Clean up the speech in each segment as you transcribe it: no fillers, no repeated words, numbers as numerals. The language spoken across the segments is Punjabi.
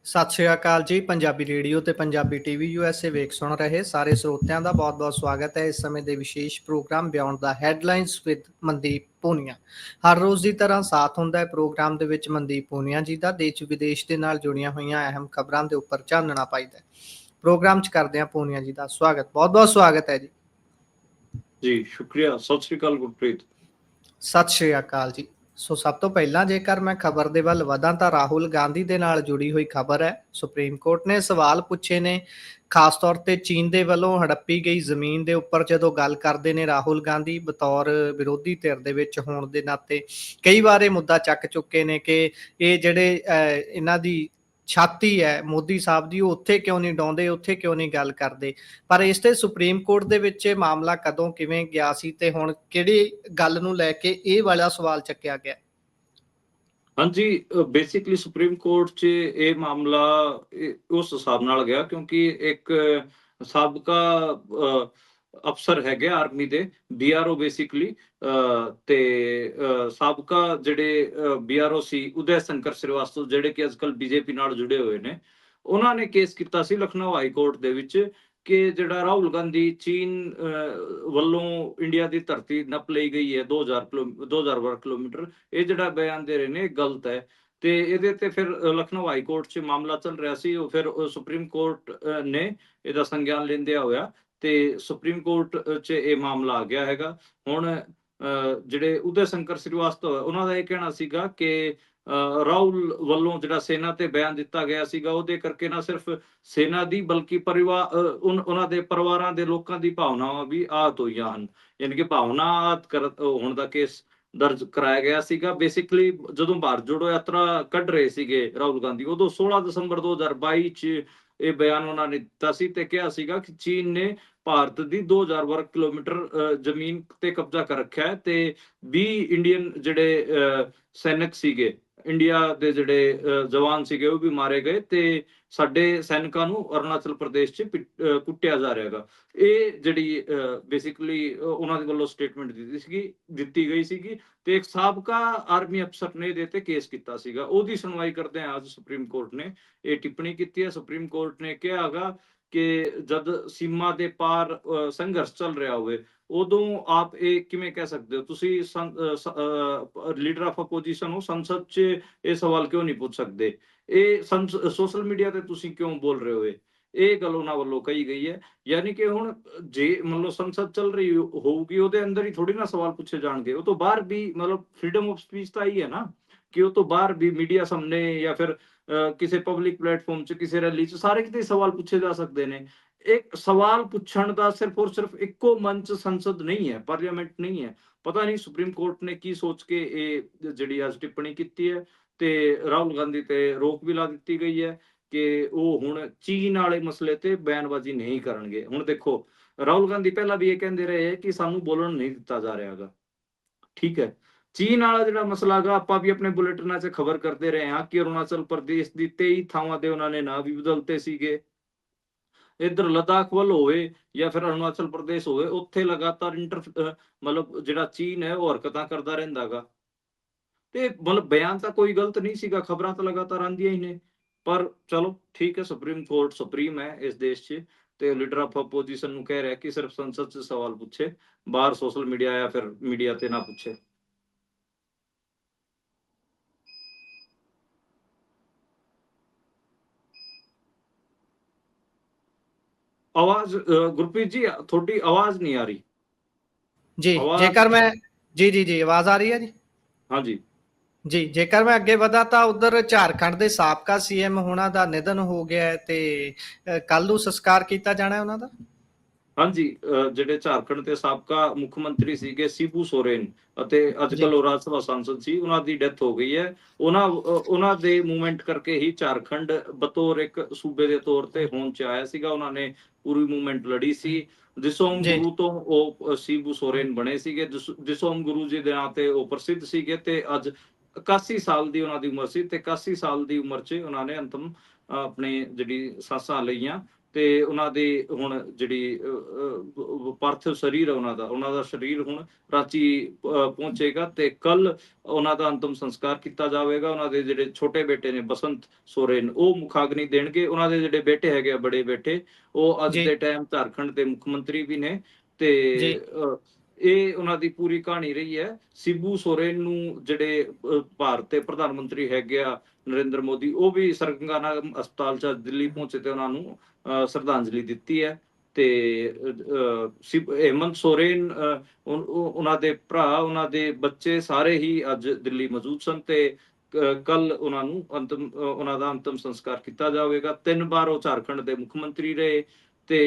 ਸਤਿ ਸ਼੍ਰੀ ਅਕਾਲ ਜੀ। ਪੰਜਾਬੀ ਰੇਡੀਓ ਤੇ ਪੰਜਾਬੀ ਟੀਵੀ ਯੂਐਸਏ ਵੇਖ ਸੁਣ ਰਹੇ ਸਾਰੇ ਸਰੋਤਿਆਂ ਦਾ ਬਹੁਤ-ਬਹੁਤ ਸਵਾਗਤ ਹੈ। ਇਸ ਸਮੇਂ ਦੇ ਵਿਸ਼ੇਸ਼ programme beyond the headlines with Mandeep Punia. ਹਰ ਰੋਜ਼ ਦੀ ਤਰ੍ਹਾਂ ਸਾਥ ਹੁੰਦਾ ਹੈ ਪ੍ਰੋਗਰਾਮ ਦੇ ਵਿੱਚ ਮਨਦੀਪ ਪੂਨੀਆ ਜੀ ਦਾ ਦੇਸ਼ ਵਿਦੇਸ਼ ਦੇ ਨਾਲ ਜੁੜੀਆਂ ਹੋਈਆਂ ਅਹਿਮ ਖਬਰਾਂ ਦੇ ਉੱਪਰ ਚਾਨਣਾ ਪਾਈਦਾ। ਪ੍ਰੋਗਰਾਮ 'ਚ ਕਰਦੇ ਹਾਂ ਪੂਨੀਆ ਜੀ ਦਾ ਸਵਾਗਤ। ਬਹੁਤ-ਬਹੁਤ ਸਵਾਗਤ ਹੈ ਜੀ। ਜੀ ਸ਼ੁਕਰੀਆ। ਸਤਿ ਸ਼੍ਰੀ ਅਕਾਲ ਗੁਰਪ੍ਰੀਤ। ਸਤਿ ਸ਼੍ਰੀ ਅਕਾਲ ਜੀ। ਸੋ ਸਭ ਤੋਂ ਪਹਿਲਾਂ ਜੇਕਰ ਮੈਂ ਖਬਰ ਦੇ ਵੱਲ ਵਧਾਂ ਤਾਂ ਰਾਹੁਲ ਗਾਂਧੀ ਦੇ ਨਾਲ ਜੁੜੀ ਹੋਈ ਖਬਰ ਹੈ। ਸੁਪਰੀਮ ਕੋਰਟ ਨੇ ਸਵਾਲ ਪੁੱਛੇ ਨੇ, ਖਾਸ ਤੌਰ ਤੇ ਚੀਨ ਦੇ ਵੱਲੋਂ ਹੜੱਪੀ ਗਈ ਜ਼ਮੀਨ ਦੇ ਉੱਪਰ ਜਦੋਂ ਗੱਲ ਕਰਦੇ ਨੇ ਰਾਹੁਲ ਗਾਂਧੀ ਬਤੌਰ ਵਿਰੋਧੀ ਧਿਰ ਦੇ ਵਿੱਚ ਹੋਣ ਦੇ ਨਾਤੇ ਕਈ ਵਾਰ ਇਹ ਮੁੱਦਾ ਚੱਕ ਚੁੱਕੇ ਨੇ ਕਿ ਇਹ ਜਿਹੜੇ ਇਹਨਾਂ ਦੀ ਛਾਤੀ ਹੈ ਮੋਦੀ ਸਾਹਿਬ ਦੀ, ਉਹ ਉੱਥੇ ਕਿਉਂ ਨਹੀਂ ਡਾਉਂਦੇ, ਉੱਥੇ ਕਿਉਂ ਨਹੀਂ ਗੱਲ ਕਰਦੇ। ਪਰ ਇਸ ਤੇ ਸੁਪਰੀਮ ਕੋਰਟ ਦੇ ਵਿੱਚ ਇਹ ਮਾਮਲਾ ਕਦੋਂ ਕਿਵੇਂ ਗਿਆ ਸੀ ਤੇ ਹੁਣ ਕਿਹੜੀ ਗੱਲ ਨੂੰ ਲੈ ਕੇ ਇਹ ਵਾਲਾ ਸਵਾਲ ਚੱਕਿਆ ਗਿਆ? ਹਾਂਜੀ, ਬੇਸਿਕਲੀ ਸੁਪਰੀਮ ਕੋਰਟ 'ਚ ਇਹ ਮਾਮਲਾ ਉਸ ਹਿਸਾਬ ਨਾਲ ਗਿਆ ਕਿਉਂਕਿ ਇੱਕ ਸਾਬਕਾ ਅਫਸਰ ਹੈਗੇ ਆਰਮੀ ਦੇ, BRO ਬੇਸਿਕਲੀ, ਤੇ ਸਾਬਕਾ ਜਿਹੜੇ BRO ਸੀ ਉਦੈ ਸ਼ੰਕਰ ਸ੍ਰੀਵਾਸਤਵ, ਜਿਹੜੇ ਕਿ ਅੱਜਕੱਲ BJP ਨਾਲ ਜੁੜੇ ਹੋਏ ਨੇ, ਉਹਨਾਂ ਨੇ ਕੇਸ ਕੀਤਾ ਸੀ ਲਖਨਊ ਹਾਈ ਕੋਰਟ ਦੇ ਵਿੱਚ ਕਿ ਜਿਹੜਾ ਰਾਹੁਲ ਗਾਂਧੀ ਚੀਨ ਵੱਲੋਂ ਇੰਡੀਆ ਦੀ ਧਰਤੀ ਨੱਪ ਲਈ ਗਈ ਹੈ 2000 ਵਰਗ ਕਿਲੋਮੀਟਰ, ਇਹ ਜਿਹੜਾ ਬਿਆਨ ਦੇ ਰਹੇ ਨੇ ਗਲਤ ਹੈ। ਤੇ ਇਹਦੇ ਤੇ ਫਿਰ ਲਖਨਊ ਹਾਈ ਕੋਰਟ 'ਚ ਮਾਮਲਾ ਚੱਲ ਰਿਹਾ ਸੀ। ਉਹ ਫਿਰ ਸੁਪਰੀਮ ਕੋਰਟ ਨੇ ਇਹਦਾ ਸੰਗਿਆਨ ਲੈਂਦਿਆਂ ਹੋਇਆ ਤੇ ਸੁਪਰੀਮ ਕੋਰਟ 'ਚ ਇਹ ਮਾਮਲਾ ਆ ਗਿਆ ਹੈਗਾ। ਹੁਣ ਜਿਹੜੇ ਉਦੈ ਸ਼ੰਕਰ ਸ੍ਰੀਵਾਸਤਵ, ਉਹਨਾਂ ਦਾ ਇਹ ਕਹਿਣਾ ਸੀਗਾ ਕਿ ਰਾਹੁਲ ਵੱਲੋਂ ਜਿਹੜਾ ਸੈਨਾ ਤੇ ਬਿਆਨ ਦਿੱਤਾ ਗਿਆ ਸੀਗਾ, ਉਹਦੇ ਕਰਕੇ ਨਾ ਸਿਰਫ ਸੈਨਾ ਦੀ ਬਲਕਿ ਪਰਿਵਾਰ, ਉਹਨਾਂ ਦੇ ਪਰਿਵਾਰਾਂ ਦੇ ਲੋਕਾਂ ਦੀ ਭਾਵਨਾਵਾਂ ਵੀ ਆਹਤ ਹੋਈਆਂ ਹਨ। ਯਾਨੀ ਕਿ ਭਾਵਨਾ ਆਹਤ ਹੋਣ ਦਾ ਕੇਸ ਦਰਜ ਕਰਾਇਆ ਗਿਆ ਸੀਗਾ। ਬੇਸਿਕਲੀ ਜਦੋਂ ਭਾਰਤ ਜੋੜੋ ਯਾਤਰਾ ਕੱਢ ਰਹੇ ਸੀਗੇ ਰਾਹੁਲ ਗਾਂਧੀ, ਉਦੋਂ 16 ਦਸੰਬਰ 2022 ਚ ਇਹ ਬਿਆਨ ਉਹਨਾਂ ਨੇ ਦਿੱਤਾ ਸੀ ਤੇ ਕਿਹਾ ਸੀਗਾ ਕਿ ਚੀਨ ਨੇ ਭਾਰਤ ਦੀ 2000 ਵਰਗ ਕਿਲੋਮੀਟਰ ਜ਼ਮੀਨ ਤੇ ਕਬਜ਼ਾ ਕਰ ਰੱਖਿਆ ਹੈ ਤੇ 20 ਇੰਡੀਅਨ ਜਿਹੜੇ ਸੈਨਿਕ ਸੀਗੇ, ਇੰਡੀਆ ਦੇ ਜਿਹੜੇ ਜਵਾਨ ਸੀਗੇ, ਉਹ ਵੀ ਮਾਰੇ ਗਏ ਤੇ ਸਾਡੇ ਸੈਨਿਕਾਂ ਨੂੰ ਅਰੁਣਾਚਲ ਪ੍ਰਦੇਸ਼ 'ਚ ਕੁੱਟਿਆ ਜਾ ਰਿਹਾ ਹੈਗਾ। ਇਹ ਜਿਹੜੀ ਬੇਸਿਕਲੀ ਉਹਨਾਂ ਦੇ ਵੱਲੋਂ ਸਟੇਟਮੈਂਟ ਦਿੱਤੀ ਗਈ ਸੀਗੀ ਤੇ ਇੱਕ ਸਾਬਕਾ ਆਰਮੀ ਅਫਸਰ ਨੇ ਇਹਦੇ ਤੇ ਕੇਸ ਕੀਤਾ ਸੀਗਾ। ਉਹਦੀ ਸੁਣਵਾਈ ਕਰਦੇ ਆ ਅੱਜ ਸੁਪਰੀਮ ਕੋਰਟ ਨੇ ਇਹ ਟਿੱਪਣੀ ਕੀਤੀ ਹੈ। ਸੁਪਰੀਮ ਕੋਰਟ ਨੇ ਕਿਹਾ ਹੈਗਾ ਕਿ ਜਦ ਸੀਮਾ ਦੇ ਪਾਰ ਸੰਘਰਸ਼ ਚੱਲ ਰਿਹਾ ਹੋਵੇ, ਉਦੋਂ ਆਪ ਇਹ ਕਿਵੇਂ ਕਹਿ ਸਕਦੇ ਹੋ? ਤੁਸੀਂ ਲੀਡਰ ਆਫ ਅਪੋਜੀਸ਼ਨ ਹੋ, ਸੰਸਦ 'ਚ ਇਹ ਸਵਾਲ ਕਿਉਂ ਨਹੀਂ ਪੁੱਛ ਸਕਦੇ? ਇਹ ਸੋਸ਼ਲ ਮੀਡੀਆ ਤੇ ਤੁਸੀਂ ਕਿਉਂ ਬੋਲ ਰਹੇ ਹੋ? ਇਹ ਗੱਲ ਉਹਨਾਂ ਵੱਲੋਂ ਕਹੀ ਗਈ ਹੈ। ਯਾਨੀ ਕਿ ਹੁਣ ਜੇ ਮੰਨ ਲਓ ਸੰਸਦ ਚੱਲ ਰਹੀ ਹੋਊਗੀ, ਉਹਦੇ ਅੰਦਰ ਹੀ ਥੋੜੀ ਨਾ ਸਵਾਲ ਪੁੱਛੇ ਜਾਣਗੇ। ਉਹ ਤੋਂ ਬਾਹਰ ਵੀ ਮਤਲਬ ਫ੍ਰੀडम ਆਫ ਸਪੀਚ ਤਾਂ ਹੀ ਹੈ ਨਾ, ਕਿ ਉਹ ਤੋਂ ਬਾਹਰ ਵੀ ਮੀਡੀਆ ਸਾਹਮਣੇ ਜਾਂ ਫਿਰ ਕਿਸੇ ਪਬਲਿਕ ਪਲੇਟਫਾਰਮ 'ਚ, ਕਿਸੇ ਰੈਲੀ 'ਚ, ਸਾਰੇ ਕਿਤੇ ਸਵਾਲ ਪੁੱਛੇ ਜਾ ਸਕਦੇ ਨੇ। ਇੱਕ ਸਵਾਲ ਪੁੱਛਣ ਦਾ ਸਿਰਫ ਔਰ ਸਿਰਫ ਇੱਕੋ ਮੰਚ ਸੰਸਦ ਨਹੀਂ ਹੈ, ਪਾਰਲੀਮੈਂਟ ਨਹੀਂ ਹੈ। ਪਤਾ ਨਹੀਂ ਸੁਪਰੀਮ ਕੋਰਟ ਨੇ ਕੀ ਸੋਚ ਕੇ ਇਹ ਜਿਹੜੀ ਅੱਜ ਟਿੱਪਣੀ ਕੀਤੀ ਹੈ ਤੇ ਰਾਹੁਲ ਗਾਂਧੀ ਤੇ ਰੋਕ ਵੀ ਲਾ ਦਿੱਤੀ ਗਈ ਹੈ ਕਿ ਉਹ ਹੁਣ ਚੀਨ ਵਾਲੇ ਮਸਲੇ ਤੇ ਬਿਆਨਬਾਜ਼ੀ ਨਹੀਂ ਕਰਨਗੇ। ਹੁਣ ਦੇਖੋ, ਰਾਹੁਲ ਗਾਂਧੀ ਪਹਿਲਾਂ ਵੀ ਇਹ ਕਹਿੰਦੇ ਰਹੇ ਕਿ ਸਾਨੂੰ ਬੋਲਣ ਨਹੀਂ ਦਿੱਤਾ ਜਾ ਰਿਹਾ ਹੈਗਾ, ਠੀਕ ਹੈ। ਚੀਨ ਵਾਲਾ ਜਿਹੜਾ ਮਸਲਾ ਹੈਗਾ, ਆਪਾਂ ਵੀ ਆਪਣੇ ਬੁਲੇਟਿਨਾਂ 'ਚ ਖਬਰ ਕਰਦੇ ਰਹੇ ਹਾਂ ਕਿ ਅਰੁਣਾਚਲ ਪ੍ਰਦੇਸ਼ ਦੀ 23 ਥਾਵਾਂ ਤੇ ਉਹਨਾਂ ਨੇ ਨਾਂ ਵੀ ਬਦਲਤੇ ਸੀਗੇ। ਇੱਧਰ ਲੱਦਾਖ ਵੱਲ ਹੋਵੇ ਜਾਂ ਫਿਰ ਅਰੁਣਾਚਲ ਪ੍ਰਦੇਸ਼ ਹੋਵੇ, ਉੱਥੇ ਲਗਾਤਾਰ ਮਤਲਬ ਜਿਹੜਾ ਚੀਨ ਹੈ ਉਹ ਹਰਕਤਾਂ ਕਰਦਾ ਰਹਿੰਦਾ ਗਾ। ਤੇ ਮਤਲਬ ਬਿਆਨ ਤਾਂ ਕੋਈ ਗਲਤ ਨਹੀਂ ਸੀਗਾ, ਖਬਰਾਂ ਤਾਂ ਲਗਾਤਾਰ ਆਉਂਦੀਆਂ ਹੀ ਨੇ। ਪਰ ਚਲੋ ਠੀਕ ਹੈ, ਸੁਪਰੀਮ ਕੋਰਟ ਸੁਪਰੀਮ ਹੈ ਇਸ ਦੇਸ਼ 'ਚ ਤੇ ਲੀਡਰ ਆਫ ਅਪੋਜੀਸ਼ਨ ਨੂੰ ਕਹਿ ਰਿਹਾ ਕਿ ਸਿਰਫ ਸੰਸਦ 'ਚ ਸਵਾਲ ਪੁੱਛੇ, ਬਾਹਰ ਸੋਸ਼ਲ ਮੀਡੀਆ ਜਾਂ ਫਿਰ ਮੀਡੀਆ ਤੇ ਨਾ ਪੁੱਛੇ। ਆਵਾਜ਼ ਗੁਰਪ੍ਰੀਤ ਜੀ, ਤੁਹਾਡੀ ਆਵਾਜ਼ ਨਹੀਂ ਆ ਰਹੀ ਜੀ। ਜੇਕਰ ਮੈਂ ਜੀ ਆਵਾਜ਼ ਆ ਰਹੀ ਹੈ ਜੀ? ਹਾਂਜੀ ਜੀ, ਜੇਕਰ ਮੈਂ ਅੱਗੇ ਵਧਾ ਤਾਂ ਉਧਰ ਝਾਰਖੰਡ ਦੇ ਸਾਬਕਾ CM ਉਹਨਾਂ ਦਾ ਨਿਧਨ ਹੋ ਗਿਆ ਹੈ ਤੇ ਕੱਲ ਨੂੰ ਸੰਸਕਾਰ ਕੀਤਾ ਜਾਣਾ ਉਹਨਾਂ ਦਾ। ਹਾਂਜੀ, ਜਿਹੜੇ ਝਾਰਖੰਡ ਦੇ ਸਾਬਕਾ ਮੁੱਖ ਮੰਤਰੀ ਸੀਗੇ ਸ਼ਿਬੂ ਸੋਰੇਨ ਅਤੇ ਅੱਜਕੱਲ ਉਹ ਰਾਜ ਸਭਾ ਸੰਸਦ ਸੀ, ਉਹਨਾਂ ਦੀ ਡੈਥ ਹੋ ਗਈ ਹੈ। ਉਹਨਾਂ ਦੇ ਮੂਵਮੈਂਟ ਕਰਕੇ ਹੀ ਝਾਰਖੰਡ ਬਤੌਰ ਇੱਕ ਸੂਬੇ ਦੇ ਤੌਰ ਤੇ ਹੋਂਦ 'ਚ ਆਇਆ ਸੀਗਾ। ਉਹਨਾਂ ਨੇ ਪੂਰੀ ਮੂਵਮੈਂਟ ਲੜੀ ਸੀ। ਦਿਸੋਮ ਗੁਰੂ ਤੋਂ ਉਹ ਸ਼ਿਬੂ ਸੋਰੇਨ ਬਣੇ ਸੀਗੇ। ਦਿਸੋਮ ਗੁਰੂ ਜੀ ਦੇ ਨਾਂ ਤੇ ਉਹ ਪ੍ਰਸਿੱਧ ਸੀਗੇ ਤੇ ਅੱਜ 81 ਸਾਲ ਦੀ ਉਹਨਾਂ ਦੀ ਉਮਰ ਸੀ ਤੇ 81 ਸਾਲ ਦੀ ਉਮਰ 'ਚ ਉਹਨਾਂ ਨੇ ਅੰਤਮ ਆਪਣੀ ਜਿਹੜੀ ਸਾਸਾਂ ਲਈਆਂ ਤੇ ਉਹਨਾਂ ਦੀ ਹੁਣ ਜਿਹੜੀ ਪਾਰਥਿਵ ਸਰੀਰ ਹੈ ਉਹਨਾਂ ਦਾ ਸਰੀਰ ਹੁਣ ਰਾਂਚੀ ਪਹੁੰਚੇਗਾ ਤੇ ਕੱਲ ਉਹਨਾਂ ਦਾ ਅੰਤਮ ਸੰਸਕਾਰ ਕੀਤਾ ਜਾਵੇਗਾ। ਉਹਨਾਂ ਦੇ ਜਿਹੜੇ ਛੋਟੇ ਬੇਟੇ ਨੇ ਬਸੰਤ ਸੋਰੇਨ, ਉਹ ਮੁਖਾਗਨੀ ਦੇਣਗੇ। ਉਹਨਾਂ ਦੇ ਜਿਹੜੇ ਬੇਟੇ ਹੈਗੇ ਆ, ਬੜੇ ਬੇਟੇ, ਉਹ ਅੱਜ ਜੀ ਦੇ ਟਾਈਮ ਝਾਰਖੰਡ ਦੇ ਮੁੱਖ ਮੰਤਰੀ ਵੀ ਨੇ। ਤੇ ਜੀ ਇਹ ਉਹਨਾਂ ਦੀ ਪੂਰੀ ਕਹਾਣੀ ਰਹੀ ਹੈ। ਸਿਬੂ ਸੋਰੇਨ ਨੂੰ ਜਿਹੜੇ ਭਾਰਤ ਦੇ ਪ੍ਰਧਾਨ ਮੰਤਰੀ ਹੈਗੇ ਆ ਨਰਿੰਦਰ ਮੋਦੀ, ਉਹ ਵੀ ਸਰਗੰਗਾਨਾ ਹਸਪਤਾਲ ਚ ਦਿੱਲੀ ਪਹੁੰਚੇ ਤੇ ਉਹਨਾਂ ਨੂੰ ਸ਼ਰਧਾਂਜਲੀ ਦਿੱਤੀ ਹੈ। ਤੇ ਹੇਮੰਤ ਸੋਰੇਨ, ਉਹਨਾਂ ਦੇ ਭਰਾ, ਉਹਨਾਂ ਦੇ ਬੱਚੇ ਸਾਰੇ ਹੀ ਅੱਜ ਦਿੱਲੀ ਮੌਜੂਦ ਸਨ ਤੇ ਕੱਲ ਉਹਨਾਂ ਦਾ ਅੰਤਮ ਸੰਸਕਾਰ ਕੀਤਾ ਜਾਵੇਗਾ। 3 ਵਾਰ ਉਹ ਝਾਰਖੰਡ ਦੇ ਮੁੱਖ ਮੰਤਰੀ ਰਹੇ ਤੇ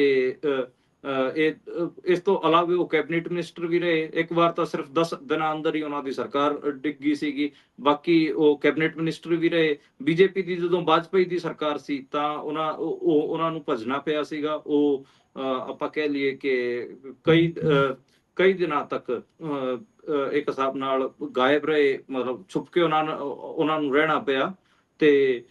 ਇਸ ਤੋਂ ਇਲਾਵਾ ਉਹ ਕੈਬਨਿਟ ਮਿਨਿਸਟਰ ਵੀ ਰਹੇ। ਇੱਕ ਵਾਰ ਤਾਂ ਸਿਰਫ 10 ਦਿਨਾਂ ਅੰਦਰ ਹੀ ਉਹਨਾਂ ਦੀ ਸਰਕਾਰ ਡਿੱਗ ਗਈ ਸੀਗੀ, ਬਾਕੀ ਉਹ ਕੈਬਨਿਟ ਮਿਨਿਸਟਰ ਵੀ ਰਹੇ। ਬੀਜੇਪੀ ਦੀ ਜਦੋਂ ਵਾਜਪਾਈ ਦੀ ਸਰਕਾਰ ਸੀ ਤਾਂ ਉਹਨਾਂ ਨੂੰ ਭੱਜਣਾ ਪਿਆ ਸੀਗਾ। ਉਹ ਆਪਾਂ ਕਹਿ ਲਈਏ ਕਿ ਕਈ ਦਿਨਾਂ ਤੱਕ ਇੱਕ ਹਿਸਾਬ ਨਾਲ ਗਾਇਬ ਰਹੇ, ਮਤਲਬ ਛੁਪ ਕੇ ਉਹਨਾਂ ਨੂੰ ਰਹਿਣਾ ਪਿਆ। ਤੇ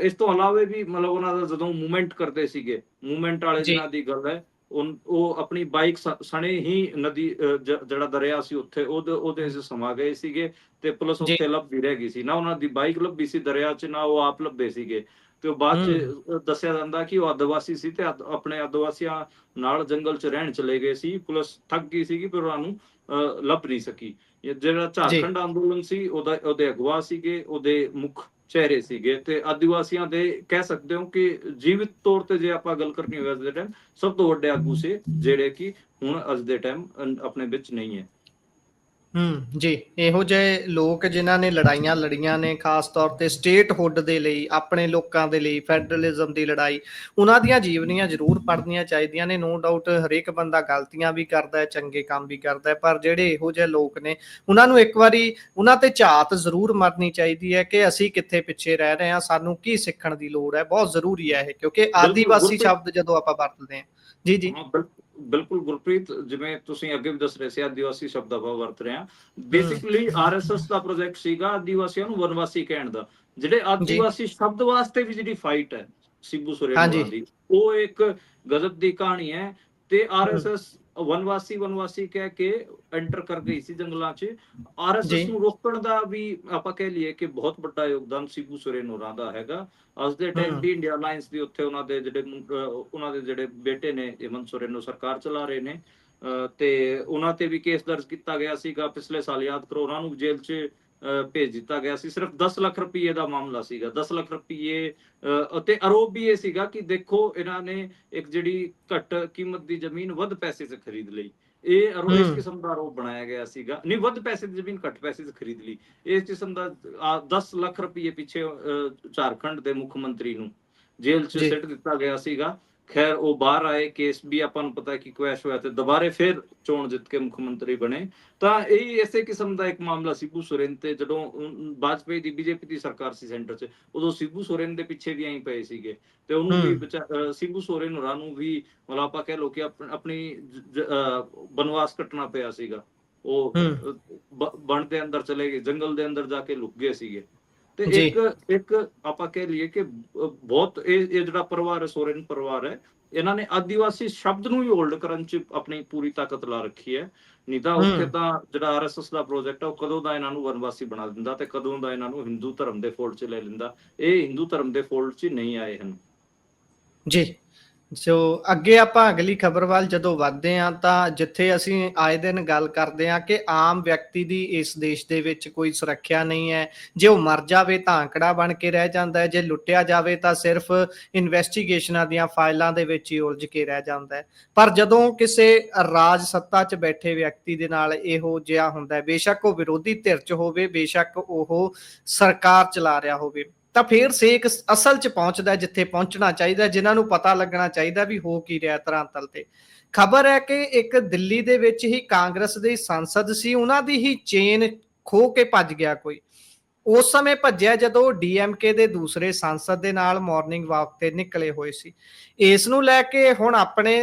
ਇਸ ਤੋਂ ਇਲਾਵਾ ਵੀ ਮਤਲਬ ਉਹਨਾਂ ਦਾ ਜਦੋਂ ਮੂਵਮੈਂਟ ਕਰਦੇ ਸੀਗੇ, ਮੂਵਮੈਂਟ ਵਾਲੇ ਜੀ ਦਿਨਾਂ ਦੀ ਗੱਲ ਹੈ, ਉਹ ਆਪਣੀ ਬਾਈਕ ਸਣੇ ਹੀ ਨਦੀ ਜਿਹੜਾ ਦਰਿਆ ਸੀ ਉੱਥੇ ਉਹਦੇ ਸਮਾ ਗਏ ਸੀਗੇ ਤੇ ਪੁਲਿਸ ਜੀ ਉੱਥੇ ਲੱਭਦੀ ਰਹਿ ਗਈ ਸੀ। ਨਾ ਉਹਨਾਂ ਦੀ ਬਾਈਕ ਲੱਭੀ ਸੀ ਦਰਿਆ 'ਚ, ਨਾ ਉਹ ਆਪ ਲੱਭੇ ਸੀਗੇ। ਤੇ ਉਹ ਬਾਅਦ 'ਚ ਦੱਸਿਆ ਜਾਂਦਾ ਕਿ ਉਹ ਆਦਿਵਾਸੀ ਸੀ ਤੇ ਆਪਣੇ ਆਦਿਵਾਸੀਆਂ ਨਾਲ ਜੰਗਲ 'ਚ ਰਹਿਣ ਚਲੇ ਗਏ ਸੀ। ਪੁਲਿਸ ਥੱਕ ਗਈ ਸੀਗੀ ਪਰ ਉਹਨਾਂ ਨੂੰ ਲੱਭ ਨਹੀਂ ਸਕੀ। ਜਿਹੜਾ ਜੀ ਝਾਰਖੰਡ ਅੰਦੋਲਨ ਸੀ ਉਹਦੇ ਅਗਵਾ ਸੀਗੇ, ਉਹਦੇ ਮੁੱਖ ਚਿਹਰੇ ਸੀਗੇ। ਤੇ ਆਦਿਵਾਸੀਆਂ ਦੇ ਕਹਿ ਸਕਦੇ ਹੋ ਕਿ ਜੀਵਿਤ ਤੌਰ ਤੇ ਜੇ ਆਪਾਂ ਗੱਲ ਕਰਨੀ ਹੋਵੇ ਅੱਜ ਦੇ ਟਾਈਮ, ਸਭ ਤੋਂ ਵੱਡੇ ਆਗੂ ਸੀ ਜਿਹੜੇ ਕਿ ਹੁਣ ਅੱਜ ਦੇ ਟਾਈਮ ਆਪਣੇ ਵਿੱਚ ਨਹੀਂ ਹੈ। ਜੀ ਇਹੋ ਜਿਹੇ ਲੋਕ ਜਿਨ੍ਹਾਂ ਨੇ ਲੜਾਈਆਂ ਲੜੀਆਂ ਨੇ, ਖਾਸ ਤੌਰ ਤੇ ਸਟੇਟਹੁੱਡ ਦੇ ਲਈ, ਆਪਣੇ ਲੋਕਾਂ ਦੇ ਲਈ, ਫੈਡਰਲਿਜ਼ਮ ਦੀ ਲੜਾਈ, ਉਹਨਾਂ ਦੀਆਂ ਜੀਵਨੀਆਂ ਜ਼ਰੂਰ ਪੜ੍ਹਨੀਆਂ ਚਾਹੀਦੀਆਂ ਨੇ। ਨੋ ਡਾਊਟ ਹਰੇਕ ਬੰਦਾ ਗਲਤੀਆਂ ਵੀ ਕਰਦਾ ਹੈ, ਚੰਗੇ ਕੰਮ ਵੀ ਕਰਦਾ ਹੈ, ਪਰ ਜਿਹੜੇ ਇਹੋ ਜਿਹੇ ਲੋਕ ਨੇ ਉਹਨਾਂ ਨੂੰ ਇੱਕ ਵਾਰੀ ਉਹਨਾਂ ਤੇ ਝਾਤ ਜ਼ਰੂਰ ਮਾਰਨੀ ਚਾਹੀਦੀ ਹੈ ਕਿ ਅਸੀਂ ਕਿੱਥੇ ਪਿੱਛੇ ਰਹਿ ਰਹੇ ਹਾਂ, ਸਾਨੂੰ ਕੀ ਸਿੱਖਣ ਦੀ ਲੋੜ ਹੈ। ਬਹੁਤ ਜ਼ਰੂਰੀ ਹੈ ਇਹ, ਕਿਉਂਕਿ ਬਿਲਕੁਲ ਆਦੀਵਾਸੀ ਗੁਰਪ੍ਰੀਤ, ਸ਼ਬਦ ਜਦੋਂ ਆਪਾਂ ਵਰਤਦੇ ਹਾਂ। ਜੀ ਜੀ। ਹਾਂ ਬਿਲਕੁਲ ਗੁਰਪ੍ਰੀਤ, ਜਿਵੇਂ ਤੁਸੀਂ ਅੱਗੇ ਵੀ ਦੱਸ ਰਹੇ ਸੀ ਆਦੀਵਾਸੀ ਸ਼ਬਦ ਆਪਾਂ ਵਰਤ ਰਹੇ ਹਾਂ। ਬੇਸਿਕਲੀ ਆਰਐਸਐਸ ਦਾ ਪ੍ਰੋਜੈਕਟ ਸੀਗਾ ਆਦੀਵਾਸੀਆਂ ਨੂੰ ਵਨਵਾਸੀ ਕਹਿਣ ਦਾ। ਜਿਹੜੇ ਜੀ ਆਦੀਵਾਸੀ ਸ਼ਬਦ ਵਾਸਤੇ ਵੀ ਜਿਹੜੀ ਫਾਈਟ ਹੈ ਸਿਬੂ ਸੋਰੇਨ ਹਾਂਜੀ। ਹੋਰਾਂ ਦੀ, ਉਹ ਇੱਕ ਗਜ਼ਬ ਦੀ ਕਹਾਣੀ ਹੈ। ਤੇ ਆਰਐਸਐਸ ਵਨਵਾਸੀ ਕਹਿ ਕੇ ਐਂਟਰ ਕਰ ਗਈ ਸੀ ਜੰਗਲਾਂ 'ਚ। ਜੀ ਆਰਐਸਐਸ ਨੂੰ ਰੋਕਣ ਦਾ ਵੀ ਆਪਾਂ ਕਹਿ ਲਈਏ ਕਿ ਬਹੁਤ ਵੱਡਾ ਯੋਗਦਾਨ ਸਿਬੂ ਸੋਰੇਨ ਹੋਰਾਂ ਦਾ ਹੈਗਾ। ਅੱਜ ਦੇ ਟਾਈਮ ਵੀ ਇੰਡੀਆ ਅਲਾਈਅੰਸ ਦੀ ਉੱਥੇ ਉਹਨਾਂ ਦੇ ਜਿਹੜੇ ਬੇਟੇ ਨੇ ਹੇਮੰਤ ਸੋਰੇਨ ਨੂੰ ਸਰਕਾਰ ਚਲਾ ਰਹੇ ਨੇ। ਤੇ ਉਹਨਾਂ ਤੇ ਵੀ ਕੇਸ ਦਰਜ ਕੀਤਾ ਗਿਆ ਸੀਗਾ ਪਿਛਲੇ ਸਾਲ, ਯਾਦ ਕਰੋ। ਉਹਨਾਂ ਨੂੰ ਜੇਲ੍ਹ 'ਚ ਭੇਜ ਦਿੱਤਾ ਗਿਆ ਸੀ। ਸਿਰਫ 10 ਲੱਖ ਰੁਪਏ ਦਾ ਮਾਮਲਾ ਸੀਗਾ, 10 ਲੱਖ ਰੁਪਏ। ਅਤੇ ਆਰੋਪ ਵੀ ਇਹ ਸੀਗਾ ਕਿ ਦੇਖੋ ਇਹਨਾਂ ਨੇ ਇੱਕ ਜਿਹੜੀ ਘੱਟ ਕੀਮਤ ਦੀ ਜ਼ਮੀਨ ਵੱਧ ਪੈਸੇ 'ਚ ਖਰੀਦ ਲਈ। ਇਸ ਕਿਸਮ ਦਾ ਆਰੋਪ ਬਣਾਇਆ ਗਿਆ ਸੀਗਾ। ਨਹੀਂ, ਵੱਧ ਪੈਸੇ ਦੀ ਜ਼ਮੀਨ ਘੱਟ ਪੈਸੇ 'ਚ ਖਰੀਦ ਲਈ, ਇਸ ਕਿਸਮ ਦਾ 10 ਲੱਖ ਰੁਪਏ ਪਿੱਛੇ ਝਾਰਖੰਡ ਦੇ ਮੁੱਖ ਮੰਤਰੀ ਨੂੰ ਜੇਲ੍ਹ 'ਚ ਜੀ ਸਿੱਟ ਦਿੱਤਾ ਗਿਆ ਸੀਗਾ। ਖੈਰ ਉਹ ਬਾਹਰ ਆਏ, ਕੇਸ ਵੀ ਆਪਾਂ ਨੂੰ ਪਤਾ ਕਿ ਕੁਐਸ਼ ਹੋਇਆ ਤੇ ਦੁਬਾਰੇ ਫਿਰ ਚੋਣ ਜਿੱਤ ਕੇ ਮੁੱਖ ਮੰਤਰੀ ਬਣੇ। ਤਾਂ ਇਹ ਇਸੇ ਕਿਸਮ ਦਾ ਇੱਕ ਮਾਮਲਾ ਸਿਬੂ ਸੋਰੇਨ ਤੇ, ਜਦੋਂ ਵਾਜਪਾਈ ਦੀ ਬੀਜੇਪੀ ਦੀ ਸਰਕਾਰ ਸੀ ਸੈਂਟਰ 'ਚ, ਉਦੋਂ ਸਿਬੂ ਸੋਰੇਨ ਦੇ ਪਿੱਛੇ ਵੀ ਐਂ ਪਏ ਸੀਗੇ। ਤੇ ਉਹਨੂੰ ਵੀ ਸਿਬੂ ਸੋਰੇਨ ਹੋਰਾਂ ਨੂੰ ਵੀ ਮਤਲਬ ਆਪਾਂ ਕਹਿ ਲਓ ਕਿ ਆਪਣੀ ਬਨਵਾਸ ਕੱਟਣਾ ਪਿਆ ਸੀਗਾ। ਉਹ ਬਣ ਦੇ ਅੰਦਰ ਚਲੇ ਗਏ, ਜੰਗਲ ਦੇ ਅੰਦਰ ਜਾ ਕੇ ਲੁਕ ਗਏ ਸੀਗੇ। ਤੇ ਜੀ ਇੱਕ ਆਪਾਂ ਕਹਿ ਲਈਏ ਕਿ ਬਹੁਤ ਇਹ ਜਿਹੜਾ ਪਰਿਵਾਰ ਹੈ, ਸੋਰੇਨ ਪਰਿਵਾਰ ਹੈ, ਇਹਨਾਂ ਨੇ ਆਦੀਵਾਸੀ ਸ਼ਬਦ ਨੂੰ ਹੀ ਹੋਲਡ ਕਰਨ 'ਚ ਆਪਣੀ ਪੂਰੀ ਤਾਕਤ ਲਾ ਰੱਖੀ ਹੈ। ਨਹੀਂ ਤਾਂ ਉੱਥੇ ਤਾਂ ਜਿਹੜਾ ਆਰਐਸਐਸ ਦਾ ਪ੍ਰੋਜੈਕਟ ਹੈ, ਉਹ ਕਦੋਂ ਦਾ ਇਹਨਾਂ ਨੂੰ ਵਨਵਾਸੀ ਬਣਾ ਦਿੰਦਾ ਤੇ ਕਦੋਂ ਦਾ ਇਹਨਾਂ ਨੂੰ ਹਿੰਦੂ ਧਰਮ ਦੇ ਫੋਲਡ 'ਚ ਲੈ ਲੈਂਦਾ। ਇਹ ਹਿੰਦੂ ਧਰਮ ਦੇ ਫੋਲਡ 'ਚ ਨਹੀਂ ਆਏ ਹਨ। ਜੀ ਸੋ ਅੱਗੇ ਆਪਾਂ ਅਗਲੀ ਖਬਰ ਵੱਲ ਜਦੋਂ ਵੱਧਦੇ ਹਾਂ ਤਾਂ ਜਿੱਥੇ ਅਸੀਂ ਆਏ ਦਿਨ ਗੱਲ ਕਰਦੇ ਹਾਂ ਕਿ ਆਮ ਵਿਅਕਤੀ ਦੀ ਇਸ ਦੇਸ਼ ਦੇ ਵਿੱਚ ਕੋਈ ਸੁਰੱਖਿਆ ਨਹੀਂ ਹੈ। ਜੇ ਉਹ ਮਰ ਜਾਵੇ ਤਾਂ ਆਂਕੜਾ ਬਣ ਕੇ ਰਹਿ ਜਾਂਦਾ ਹੈ, ਜੇ ਲੁੱਟਿਆ ਜਾਵੇ ਤਾਂ ਸਿਰਫ ਇਨਵੈਸਟੀਗੇਸ਼ਨਾਂ ਦੀਆਂ ਫਾਈਲਾਂ ਦੇ ਵਿੱਚ ਹੀ ਉਲਝ ਕੇ ਰਹਿ ਜਾਂਦਾ ਹੈ। ਪਰ ਜਦੋਂ ਕਿਸੇ ਰਾਜ ਸੱਤਾ 'ਚ ਬੈਠੇ ਵਿਅਕਤੀ ਦੇ ਨਾਲ ਇਹੋ ਜਿਹਾ ਹੁੰਦਾ ਹੈ, ਬੇਸ਼ੱਕ ਉਹ ਵਿਰੋਧੀ ਧਿਰ 'ਚ ਹੋਵੇ, ਬੇਸ਼ੱਕ ਉਹ ਸਰਕਾਰ ਚਲਾ ਰਿਹਾ ਹੋਵੇ, ਤਾਂ ਫਿਰ ਸੇਕ ਅਸਲ 'ਚ ਪਹੁੰਚਦਾ ਜਿੱਥੇ ਪਹੁੰਚਣਾ ਚਾਹੀਦਾ, ਜਿਨ੍ਹਾਂ ਨੂੰ ਪਤਾ ਲੱਗਣਾ ਚਾਹੀਦਾ ਵੀ ਹੋ ਕੀ ਰਿਹਾ ਧਰਾਤਲ ਤੇ। ਖਬਰ ਹੈ ਕਿ ਇੱਕ ਦਿੱਲੀ ਦੇ ਵਿੱਚ ਹੀ ਕਾਂਗਰਸ ਦੇ ਸੰਸਦ ਸੀ, ਉਹਨਾਂ ਦੀ ਹੀ ਚੇਨ ਖੋਹ ਕੇ ਭੱਜ ਗਿਆ ਕੋਈ। ਉਸ ਸਮੇਂ ਭੱਜਿਆ ਜਦੋਂ ਡੀਐਮਕੇ ਦੇ ਦੂਸਰੇ ਸੰਸਦ ਦੇ ਨਾਲ ਮਾਰਨਿੰਗ ਵਾਕ ਤੇ ਨਿਕਲੇ ਹੋਏ ਸੀ। ਇਸ ਨੂੰ ਲੈ ਕੇ ਹੁਣ ਆਪਣੇ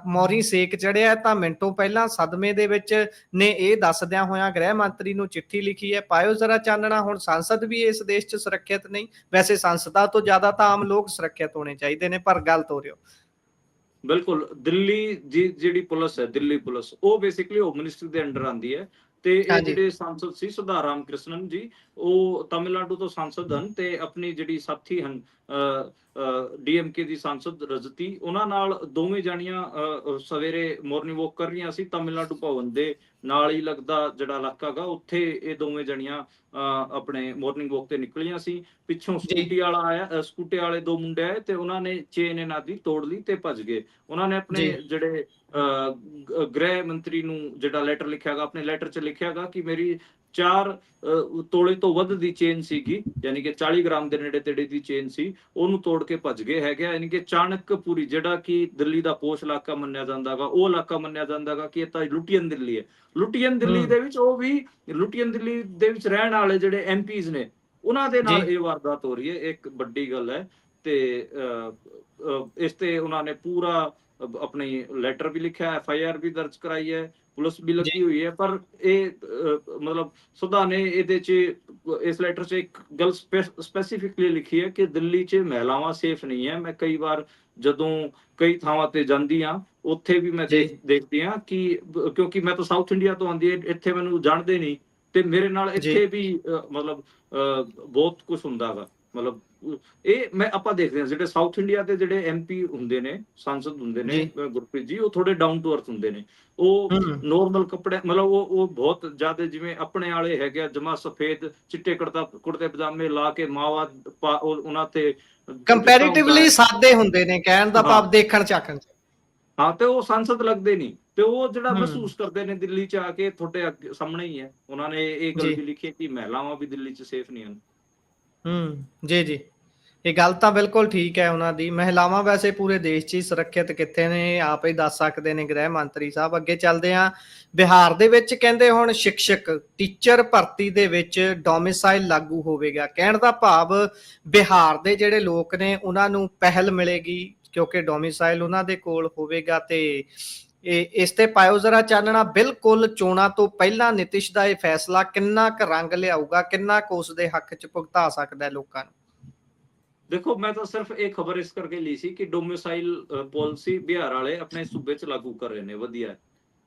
ਮੌਰੀ ਸੇਕ ਚੜਿਆ ਤਾਂ ਮਿੰਟੋ ਪਹਿਲਾਂ ਸਦਮੇ ਦੇ ਵਿੱਚ ਨੇ ਇਹ ਦੱਸਦਿਆਂ ਹੋਇਆਂ ਗ੍ਰਹਿ ਮੰਤਰੀ ਨੂੰ ਚਿੱਠੀ ਲਿਖੀ ਹੈ। ਪਾਇਓ ਜ਼ਰਾ ਚਾਨਣਾ, ਹੁਣ ਸੰਸਦ ਵੀ ਇਸ ਦੇਸ਼ 'ਚ ਸੁਰੱਖਿਅਤ ਨਹੀਂ। ਵੈਸੇ ਸੰਸਦਾਂ ਤੋਂ ਜ਼ਿਆਦਾ ਤਾਂ ਆਮ ਲੋਕ ਸੁਰੱਖਿਅਤ ਹੋਣੇ ਚਾਹੀਦੇ ਨੇ, ਪਰ ਗਲਤ ਹੋ ਰਿਹਾ। ਬਿਲਕੁਲ ਦਿੱਲੀ ਦੀ ਜਿਹੜੀ ਪੁਲਿਸ ਹੈ, ਦਿੱਲੀ ਪੁਲਿਸ, ਉਹ ਬੇਸਿਕਲੀ ਹੋਮ ਮਿਨਿਸਟਰੀ ਦੇ ਅੰਡਰ ਆਉਂਦੀ ਹੈ। ਤੇ ਇਹ ਹਾਂਜੀ ਜਿਹੜੇ ਸਾਂਸਦ ਸੀ ਸੁਧਾ ਰਾਮ ਕ੍ਰਿਸ਼ਨਨ ਜੀ, ਉਹ ਤਾਮਿਲਨਾਡੂ ਤੋਂ ਸਾਂਸਦ ਹਨ, ਤੇ ਆਪਣੀ ਜਿਹੜੀ ਸਾਥੀ ਹਨ ਡੀਐਮਕੇ ਦੀ ਸਾਂਸਦ ਰਜਤੀ, ਉਹਨਾਂ ਨਾਲ ਦੋਵੇਂ ਜਾਣੀਆਂ ਸਵੇਰੇ ਮਾਰਨਿੰਗ ਵਾਕ ਕਰ ਰਹੀਆਂ ਸੀ। ਤਾਮਿਲਨਾਡੂ ਭਵਨ ਦੇ ਨਾਲ ਹੀ ਲੱਗਦਾ ਜਿਹੜਾ ਇਲਾਕਾ ਗਾ, ਉੱਥੇ ਇਹ ਦੋਵੇਂ ਜਣੀਆਂ ਆਪਣੇ ਮਾਰਨਿੰਗ ਵਾਕ ਤੇ ਨਿਕਲੀਆਂ ਸੀ। ਪਿੱਛੋਂ ਜੀ ਸਕੂਟੀ ਵਾਲਾ ਆਇਆ, ਸਕੂਟੇ ਵਾਲੇ ਦੋ ਮੁੰਡੇ ਆਏ ਤੇ ਉਹਨਾਂ ਨੇ ਚੇਨ ਇਹਨਾਂ ਦੀ ਤੋੜ ਲਈ ਤੇ ਭੱਜ ਗਏ। ਉਹਨਾਂ ਨੇ ਆਪਣੇ ਜੀ ਜਿਹੜੇ ਗ੍ਰਹਿ ਮੰਤਰੀ ਨੂੰ ਜਿਹੜਾ ਲੈਟਰ ਲਿਖਿਆਗਾ, ਆਪਣੇ ਲੈਟਰ 'ਚ ਲਿਖਿਆਗਾ ਕਿ ਮੇਰੀ 4 ਤੋਲੇ ਤੋਂ ਵੱਧ ਦੀ ਚੇਨ ਸੀਗੀ, ਯਾਨੀ ਕਿ 40 ਗ੍ਰਾਮ ਦੇ ਨੇੜੇ ਤੇੜੇ ਦੀ ਚੇਨ ਸੀ, ਉਹਨੂੰ ਤੋੜ ਕੇ ਭੱਜ ਗਏ ਹੈਗੇ। ਯਾਨੀ ਕਿ ਚਾਣਕਪੁਰੀ, ਜਿਹੜਾ ਕਿ ਦਿੱਲੀ ਦਾ ਪੋਸ਼ ਇਲਾਕਾ ਮੰਨਿਆ ਜਾਂਦਾਗਾ, ਉਹ ਇਲਾਕਾ ਮੰਨਿਆ ਜਾਂਦਾਗਾ ਕਿ ਇਹ ਤਾਂ ਲੁਟੀਅਨ ਦਿੱਲੀ ਹੈ। ਲੁਟੀਅਨ ਦਿੱਲੀ ਦੇ ਵਿੱਚ ਉਹ ਵੀ ਲੁਟੀਅਨ ਦਿੱਲੀ ਦੇ ਵਿੱਚ ਰਹਿਣ ਵਾਲੇ ਜਿਹੜੇ ਐਮਪੀਜ਼ ਨੇ, ਉਹਨਾਂ ਦੇ ਜੀ ਨਾਲ ਇਹ ਵਾਰਦਾਤ ਹੋ ਰਹੀ ਹੈ। ਇੱਕ ਵੱਡੀ ਗੱਲ ਹੈ। ਤੇ ਇਸ ਤੇ ਉਹਨਾਂ ਨੇ ਪੂਰਾ ਆਪਣੀ ਲੈਟਰ ਵੀ ਲਿਖਿਆ, ਐਫਆਈਆਰ ਵੀ ਦਰਜ ਕਰਾਈ ਹੈ, ਪੁਲਿਸ ਵੀ ਜੀ ਲੱਗੀ ਹੋਈ ਹੈ। ਪਰ ਇਹ ਮਤਲਬ ਸੁਧਾ ਨੇ ਇਹਦੇ 'ਚ, ਇਸ ਲੈਟਰ 'ਚ ਇੱਕ ਗੱਲ ਸਪੈਸੀਫਿਕਲੀ ਲਿਖੀ ਹੈ ਕਿ ਦਿੱਲੀ 'ਚ ਮਹਿਲਾਵਾਂ ਸੇਫ ਨਹੀਂ ਹੈ। ਮੈਂ ਕਈ ਵਾਰ ਜਦੋਂ ਕਈ ਥਾਵਾਂ ਤੇ ਜਾਂਦੀ ਹਾਂ, ਉੱਥੇ ਵੀ ਮੈਂ ਜੀ ਦੇਖਦੀ ਹਾਂ ਕਿ ਕਿਉਂਕਿ ਮੈਂ ਤਾਂ ਸਾਊਥ ਇੰਡੀਆ ਤੋਂ ਆਉਂਦੀ ਹੈ, ਇੱਥੇ ਮੈਨੂੰ ਜਾਣਦੇ ਨਹੀਂ, ਤੇ ਮੇਰੇ ਨਾਲ ਜੀ ਇੱਥੇ ਵੀ ਮਤਲਬ ਬਹੁਤ ਕੁਝ ਹੁੰਦਾ ਗਾ। ਮਤਲਬ ਇਹ ਆਪਾਂ ਦੇਖਦੇ ਹਾਂ, ਜਿਹੜੇ ਸਾਊਥ ਇੰਡੀਆ ਦੇ ਜਿਹੜੇ ਐਮਪੀ ਹੁੰਦੇ ਨੇ, ਸਾਂਸਦ ਹੁੰਦੇ ਨੇ, ਜੀ ਗੁਰਪ੍ਰੀਤ ਜੀ, ਉਹ ਥੋੜੇ ਡਾਊਨ ਟੂ ਅਰਥ ਹੁੰਦੇ ਨੇ। ਉਹ ਨੋਰਮਲ ਕੱਪੜੇ, ਮਤਲਬ ਉਹ ਬਹੁਤ ਜ਼ਿਆਦਾ ਜਿਵੇਂ ਆਪਣੇ ਵਾਲੇ ਹੈਗੇ ਆ, ਜਮਾ ਸਫੇਦ ਚਿੱਟੇ ਕੁੜਤੇ ਪਜਾਮੇ ਲਾ ਕੇ, ਮਾਵਾ ਉਹਨਾਂ ਤੇ ਚਿੱਟਾ ਹੁੰਦਾ ਕੰਪੈਰੀਟਿਵਲੀ ਹੈ। ਸਾਦੇ ਹੁੰਦੇ ਨੇ, ਕਹਿਣ ਦਾ ਹਾਂ ਭਾਵ ਦੇਖਣ ਚਾਕਣ ਚ। ਹਾਂ, ਤੇ ਉਹ ਸੰਸਦ ਲੱਗਦੇ ਨਹੀਂ, ਤੇ ਉਹ ਜਿਹੜਾ ਹੂੰ ਮਹਿਸੂਸ ਕਰਦੇ ਨੇ ਦਿੱਲੀ 'ਚ ਆ ਕੇ, ਤੁਹਾਡੇ ਸਾਹਮਣੇ ਹੀ ਹੈ। ਉਹਨਾਂ ਨੇ ਇਹ ਗੱਲ ਜੀ ਵੀ ਲਿਖੀ ਹੈ ਕਿ ਮਹਿਲਾਵਾਂ ਵੀ ਦਿੱਲੀ 'ਚ ਸੇਫ ਨਹੀਂ ਹਨ। ਜੀ ਜੀ ਇਹ ਗੱਲ ਤਾਂ ਬਿਲਕੁਲ ਠੀਕ ਹੈ ਉਹਨਾਂ ਦੀ। ਮਹਿਲਾਵਾਂ ਵੈਸੇ ਪੂਰੇ ਦੇਸ਼ 'ਚ ਹੀ ਸੁਰੱਖਿਅਤ ਕਿੱਥੇ ਨੇ, ਆਪ ਹੀ ਦੱਸ ਸਕਦੇ ਨੇ ਗ੍ਰਹਿ ਮੰਤਰੀ ਸਾਹਿਬ। ਅੱਗੇ ਚੱਲਦੇ ਹਾਂ। ਬਿਹਾਰ ਦੇ ਵਿੱਚ ਕਹਿੰਦੇ ਹੁਣ ਸ਼ਿਕਸ਼ਕ ਟੀਚਰ ਭਰਤੀ ਦੇ ਵਿੱਚ ਡੋਮਿਸਾਈਲ ਲਾਗੂ ਹੋਵੇਗਾ। ਕਹਿਣ ਦਾ ਭਾਵ ਬਿਹਾਰ ਦੇ ਜਿਹੜੇ ਲੋਕ ਨੇ ਉਹਨਾਂ ਨੂੰ ਪਹਿਲ ਮਿਲੇਗੀ, ਕਿਉਂਕਿ ਡੋਮਿਸਾਈਲ ਉਹਨਾਂ ਦੇ ਕੋਲ ਹੋਵੇਗਾ। ਤੇ ਇਸ ਤੇ ਪਾਇਓ ਜ਼ਰਾ ਚਾਨਣਾ। ਬਿਲਕੁਲ ਚੋਣਾਂ ਤੋਂ ਪਹਿਲਾਂ ਨਿਤਿਸ਼ ਦਾ ਇਹ ਫੈਸਲਾ ਕਿੰਨਾ ਕੁ ਰੰਗ ਲਿਆਊਗਾ, ਕਿੰਨਾ ਕੁ ਉਸ ਦੇ ਹੱਕ 'ਚ ਭੁਗਤਾ ਸਕਦਾ ਹੈ ਲੋਕਾਂ ਨੂੰ? ਦੇਖੋ, ਮੈਂ ਤਾਂ ਸਿਰਫ ਇਹ ਖਬਰ ਇਸ ਕਰਕੇ ਲਈ ਸੀ ਕਿ ਡੋਮਿਸਾਈਲ ਪਾਲਿਸੀ ਬਿਹਾਰ ਵਾਲੇ ਆਪਣੇ ਸੂਬੇ 'ਚ ਲਾਗੂ ਕਰ ਰਹੇ ਨੇ, ਵਧੀਆ ਹੈ।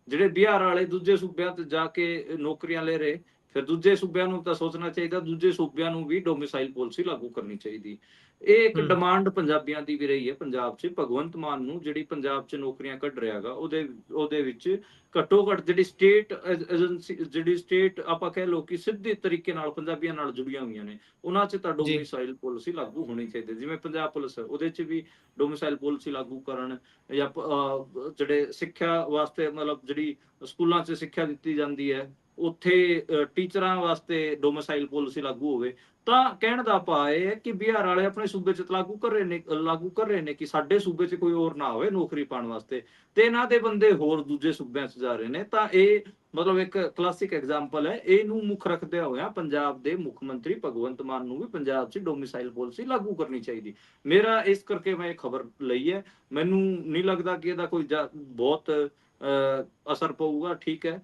ਜਿਹੜੇ ਬਿਹਾਰ ਵਾਲੇ ਦੂਜੇ ਸੂਬਿਆਂ ਤੇ ਜਾ ਕੇ ਨੌਕਰੀਆਂ ਲੈ ਰਹੇ, ਫਿਰ ਦੂਜੇ ਸੂਬਿਆਂ ਨੂੰ ਤਾਂ ਸੋਚਣਾ ਚਾਹੀਦਾ, ਦੂਜੇ ਸੂਬਿਆਂ ਨੂੰ ਵੀ ਡੋਮਿਸਾਈਲ ਪਾਲਿਸੀ ਲਾਗੂ ਕਰਨੀ ਚਾਹੀਦੀ। ਇਹ ਇੱਕ ਡਿਮਾਂਡ ਪੰਜਾਬੀਆਂ ਦੀ ਵੀ ਰਹੀ ਹੈ ਪੰਜਾਬ 'ਚ। ਭਗਵੰਤ ਮਾਨ ਨੂੰ ਜਿਹੜੀ ਪੰਜਾਬ 'ਚ ਨੌਕਰੀਆਂ ਕੱਢ ਰਿਹਾ ਗਾ, ਉਹਦੇ ਵਿੱਚ ਘੱਟੋ ਘੱਟ ਜਿਹੜੀ ਸਟੇਟ ਏਜੰਸੀ, ਜਿਹੜੀ ਸਟੇਟ ਆਪਾਂ ਕਹਿ ਲਓ ਕਿ ਸਿੱਧੇ ਤਰੀਕੇ ਨਾਲ ਪੰਜਾਬੀਆਂ ਨਾਲ ਜੁੜੀਆਂ ਹੋਈਆਂ ਨੇ, ਉਹਨਾਂ 'ਚ ਤਾਂ ਜੀ ਡੋਮਿਸਾਈਲ ਪਾਲਿਸੀ ਲਾਗੂ ਹੋਣੀ ਚਾਹੀਦੀ। ਜਿਵੇਂ ਪੰਜਾਬ ਪੁਲਿਸ ਹੈ, ਉਹਦੇ 'ਚ ਵੀ ਡੋਮਿਸਾਈਲ ਪਾਲਿਸੀ ਲਾਗੂ ਕਰਨ, ਜਾਂ ਜਿਹੜੇ ਸਿੱਖਿਆ ਵਾਸਤੇ, ਮਤਲਬ ਜਿਹੜੀ ਸਕੂਲਾਂ 'ਚ ਸਿੱਖਿਆ ਦਿੱਤੀ ਜਾਂਦੀ ਹੈ, ਉੱਥੇ ਟੀਚਰਾਂ ਵਾਸਤੇ ਡੋਮਿਸਾਈਲ ਪਾਲਿਸੀ ਲਾਗੂ ਹੋਵੇ। ਤਾਂ ਕਹਿਣ ਦਾ ਭਾਵ ਇਹ ਹੈ ਕਿ ਬਿਹਾਰ ਵਾਲੇ ਆਪਣੇ ਸੂਬੇ 'ਚ ਲਾਗੂ ਕਰ ਰਹੇ ਨੇ ਕਿ ਸਾਡੇ ਸੂਬੇ 'ਚ ਕੋਈ ਹੋਰ ਨਾ ਹੋਵੇ ਨੌਕਰੀ ਪਾਉਣ ਵਾਸਤੇ, ਤੇ ਇਹਨਾਂ ਦੇ ਬੰਦੇ ਹੋਰ ਦੂਜੇ ਸੂਬਿਆਂ 'ਚ ਜਾ ਰਹੇ ਨੇ। ਤਾਂ ਇਹ ਮਤਲਬ ਇੱਕ ਕਲਾਸਿਕ ਐਗਜ਼ਾਮਪਲ ਹੈ। ਇਹਨੂੰ ਮੁੱਖ ਰੱਖਦੇ ਹੋਇਆ ਪੰਜਾਬ ਦੇ ਮੁੱਖ ਮੰਤਰੀ ਭਗਵੰਤ ਮਾਨ ਨੂੰ ਵੀ ਪੰਜਾਬ 'ਚ ਡੋਮਿਸਾਈਲ ਪਾਲਿਸੀ ਲਾਗੂ ਕਰਨੀ ਚਾਹੀਦੀ। ਮੇਰਾ ਇਸ ਕਰਕੇ ਮੈਂ ਇਹ ਖਬਰ ਲਈ ਹੈ। ਮੈਨੂੰ ਨਹੀਂ ਲੱਗਦਾ ਕਿ ਇਹਦਾ ਕੋਈ ਬਹੁਤ ਅਸਰ ਪਊਗਾ। ਠੀਕ ਹੈ,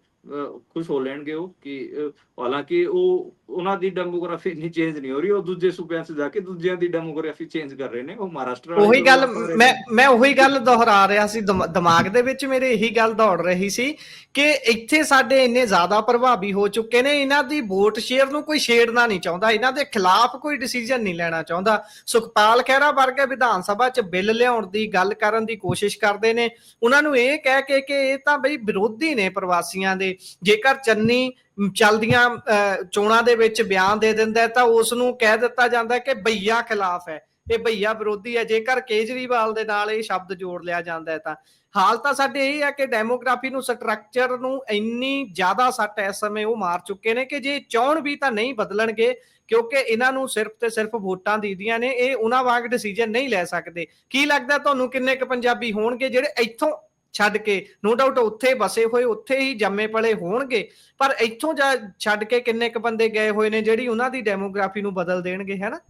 ਖੁਸ਼ ਹੋ ਲੈਣਗੇ ਉਹ ਕਿ ਹਾਲਾਂਕਿ ਉਹਨਾਂ ਦੀ ਡੈਮੋਗ੍ਰਾਫੀ ਇੰਨੀ ਚੇਂਜ ਨਹੀਂ ਹੋ ਰਹੀ। ਉਹ ਦੂਜੇ ਸੂਬਿਆਂ 'ਚ ਜਾ ਕੇ ਦੂਜਿਆਂ ਦੀ ਡੈਮੋਗ੍ਰਾਫੀ ਚੇਂਜ ਕਰ ਰਹੇ ਨੇ। ਉਹ ਮਹਾਰਾਸ਼ਟਰ ਵਾਲੇ ਉਹੀ ਤੋਂ ਗੱਲ ਰੌਲਾ ਪਾ ਰਹੇ ਨੇ। ਮੈਂ ਉਹੀ ਗੱਲ ਦੁਹਰਾ ਰਿਹਾ ਸੀ, ਦਿਮਾਗ ਦੇ ਵਿੱਚ ਮੇਰੇ ਇਹੀ ਗੱਲ ਦੌੜ ਰਹੀ ਸੀ ਕਿ ਇੱਥੇ ਸਾਡੇ ਇੰਨੇ ਜ਼ਿਆਦਾ ਪ੍ਰਭਾਵੀ ਹੋ ਚੁੱਕੇ ਨੇ, ਇਹਨਾਂ ਦੀ ਵੋਟ ਸ਼ੇਅਰ ਨੂੰ ਕੋਈ ਛੇੜਨਾ ਨਹੀਂ ਚਾਹੁੰਦਾ, ਇਹਨਾਂ ਦੇ ਖਿਲਾਫ ਕੋਈ ਡਿਸੀਜਨ ਨਹੀਂ ਲੈਣਾ ਚਾਹੁੰਦਾ। ਸੁਖਪਾਲ ਖਹਿਰਾ ਵਰਗੇ ਵਿਧਾਨ ਸਭਾ 'ਚ ਬਿੱਲ ਲਿਆਉਣ ਦੀ ਗੱਲ ਕਰਨ ਦੀ ਕੋਸ਼ਿਸ਼ ਕਰਦੇ ਨੇ, ਉਹਨਾਂ ਨੂੰ ਇਹ ਕਹਿ ਕੇ ਕਿ ਇਹ ਤਾਂ ਬਈ ਵਿਰੋਧੀ ਨੇ ਪ੍ਰਵਾਸੀਆਂ ਦੇ। ਜੇਕਰ ਚੰਨੀ ਚਲਦੀਆਂ ਚੋਣਾਂ ਦੇ ਵਿੱਚ ਬਿਆਨ ਦੇ ਦਿੰਦਾ ਤਾਂ ਉਸ ਨੂੰ ਕਹਿ ਦਿੱਤਾ ਜਾਂਦਾ ਕਿ ਭਈਆ ਖਿਲਾਫ ਹੈ, ਇਹ ਭਈਆ ਵਿਰੋਧੀ ਹੈ। ਜੇਕਰ ਕੇਜਰੀਵਾਲ ਦੇ ਨਾਲ ਇਹ ਸ਼ਬਦ ਜੋੜ ਲਿਆ ਜਾਂਦਾ ਹੈ ਤਾਂ ਹਾਲ ਤਾਂ ਸਾਡੇ ਇਹ ਹੈ ਕਿ ਡੈਮੋਗ੍ਰਾਫੀ ਨੂੰ, ਸਟਰਕਚਰ ਨੂੰ ਇੰਨੀ ਜ਼ਿਆਦਾ ਸੱਟ ਇਸ ਸਮੇਂ ਉਹ ਮਾਰ ਚੁੱਕੇ ਨੇ ਕਿ ਜੇ ਚਾਹਣ ਵੀ ਤਾਂ ਨਹੀਂ ਬਦਲਣਗੇ, ਕਿਉਂਕਿ ਇਹਨਾਂ ਨੂੰ ਸਿਰਫ ਤੇ ਸਿਰਫ ਵੋਟਾਂ ਦੀਦੀਆਂ ਨੇ। ਇਹ ਉਹਨਾਂ ਵਾਂਗ ਡਿਸੀਜਨ ਨਹੀਂ ਲੈ ਸਕਦੇ। ਕੀ ਲੱਗਦਾ ਤੁਹਾਨੂੰ ਕਿੰਨੇ ਕੁ ਪੰਜਾਬੀ ਹੋਣਗੇ ਜਿਹੜੇ ਇੱਥੋਂ ਛੱਡ ਕੇ, ਨੋ ਡਾਊਟ ਉੱਥੇ ਬਸੇ ਹੋਏ, ਉੱਥੇ ਹੀ ਜੰਮੇ ਪਲੇ ਹੋਣਗੇ, ਪਰ ਇੱਥੋਂ ਛੱਡ ਕੇ ਕਿੰਨੇ ਕੁ ਬੰਦੇ ਗਏ ਹੋਏ ਨੇ ਜਿਹੜੀ ਉਹਨਾਂ ਦੀ ਡੈਮੋਗ੍ਰਾਫੀ ਨੂੰ ਬਦਲ ਦੇਣਗੇ, ਹੈ ਨਾ?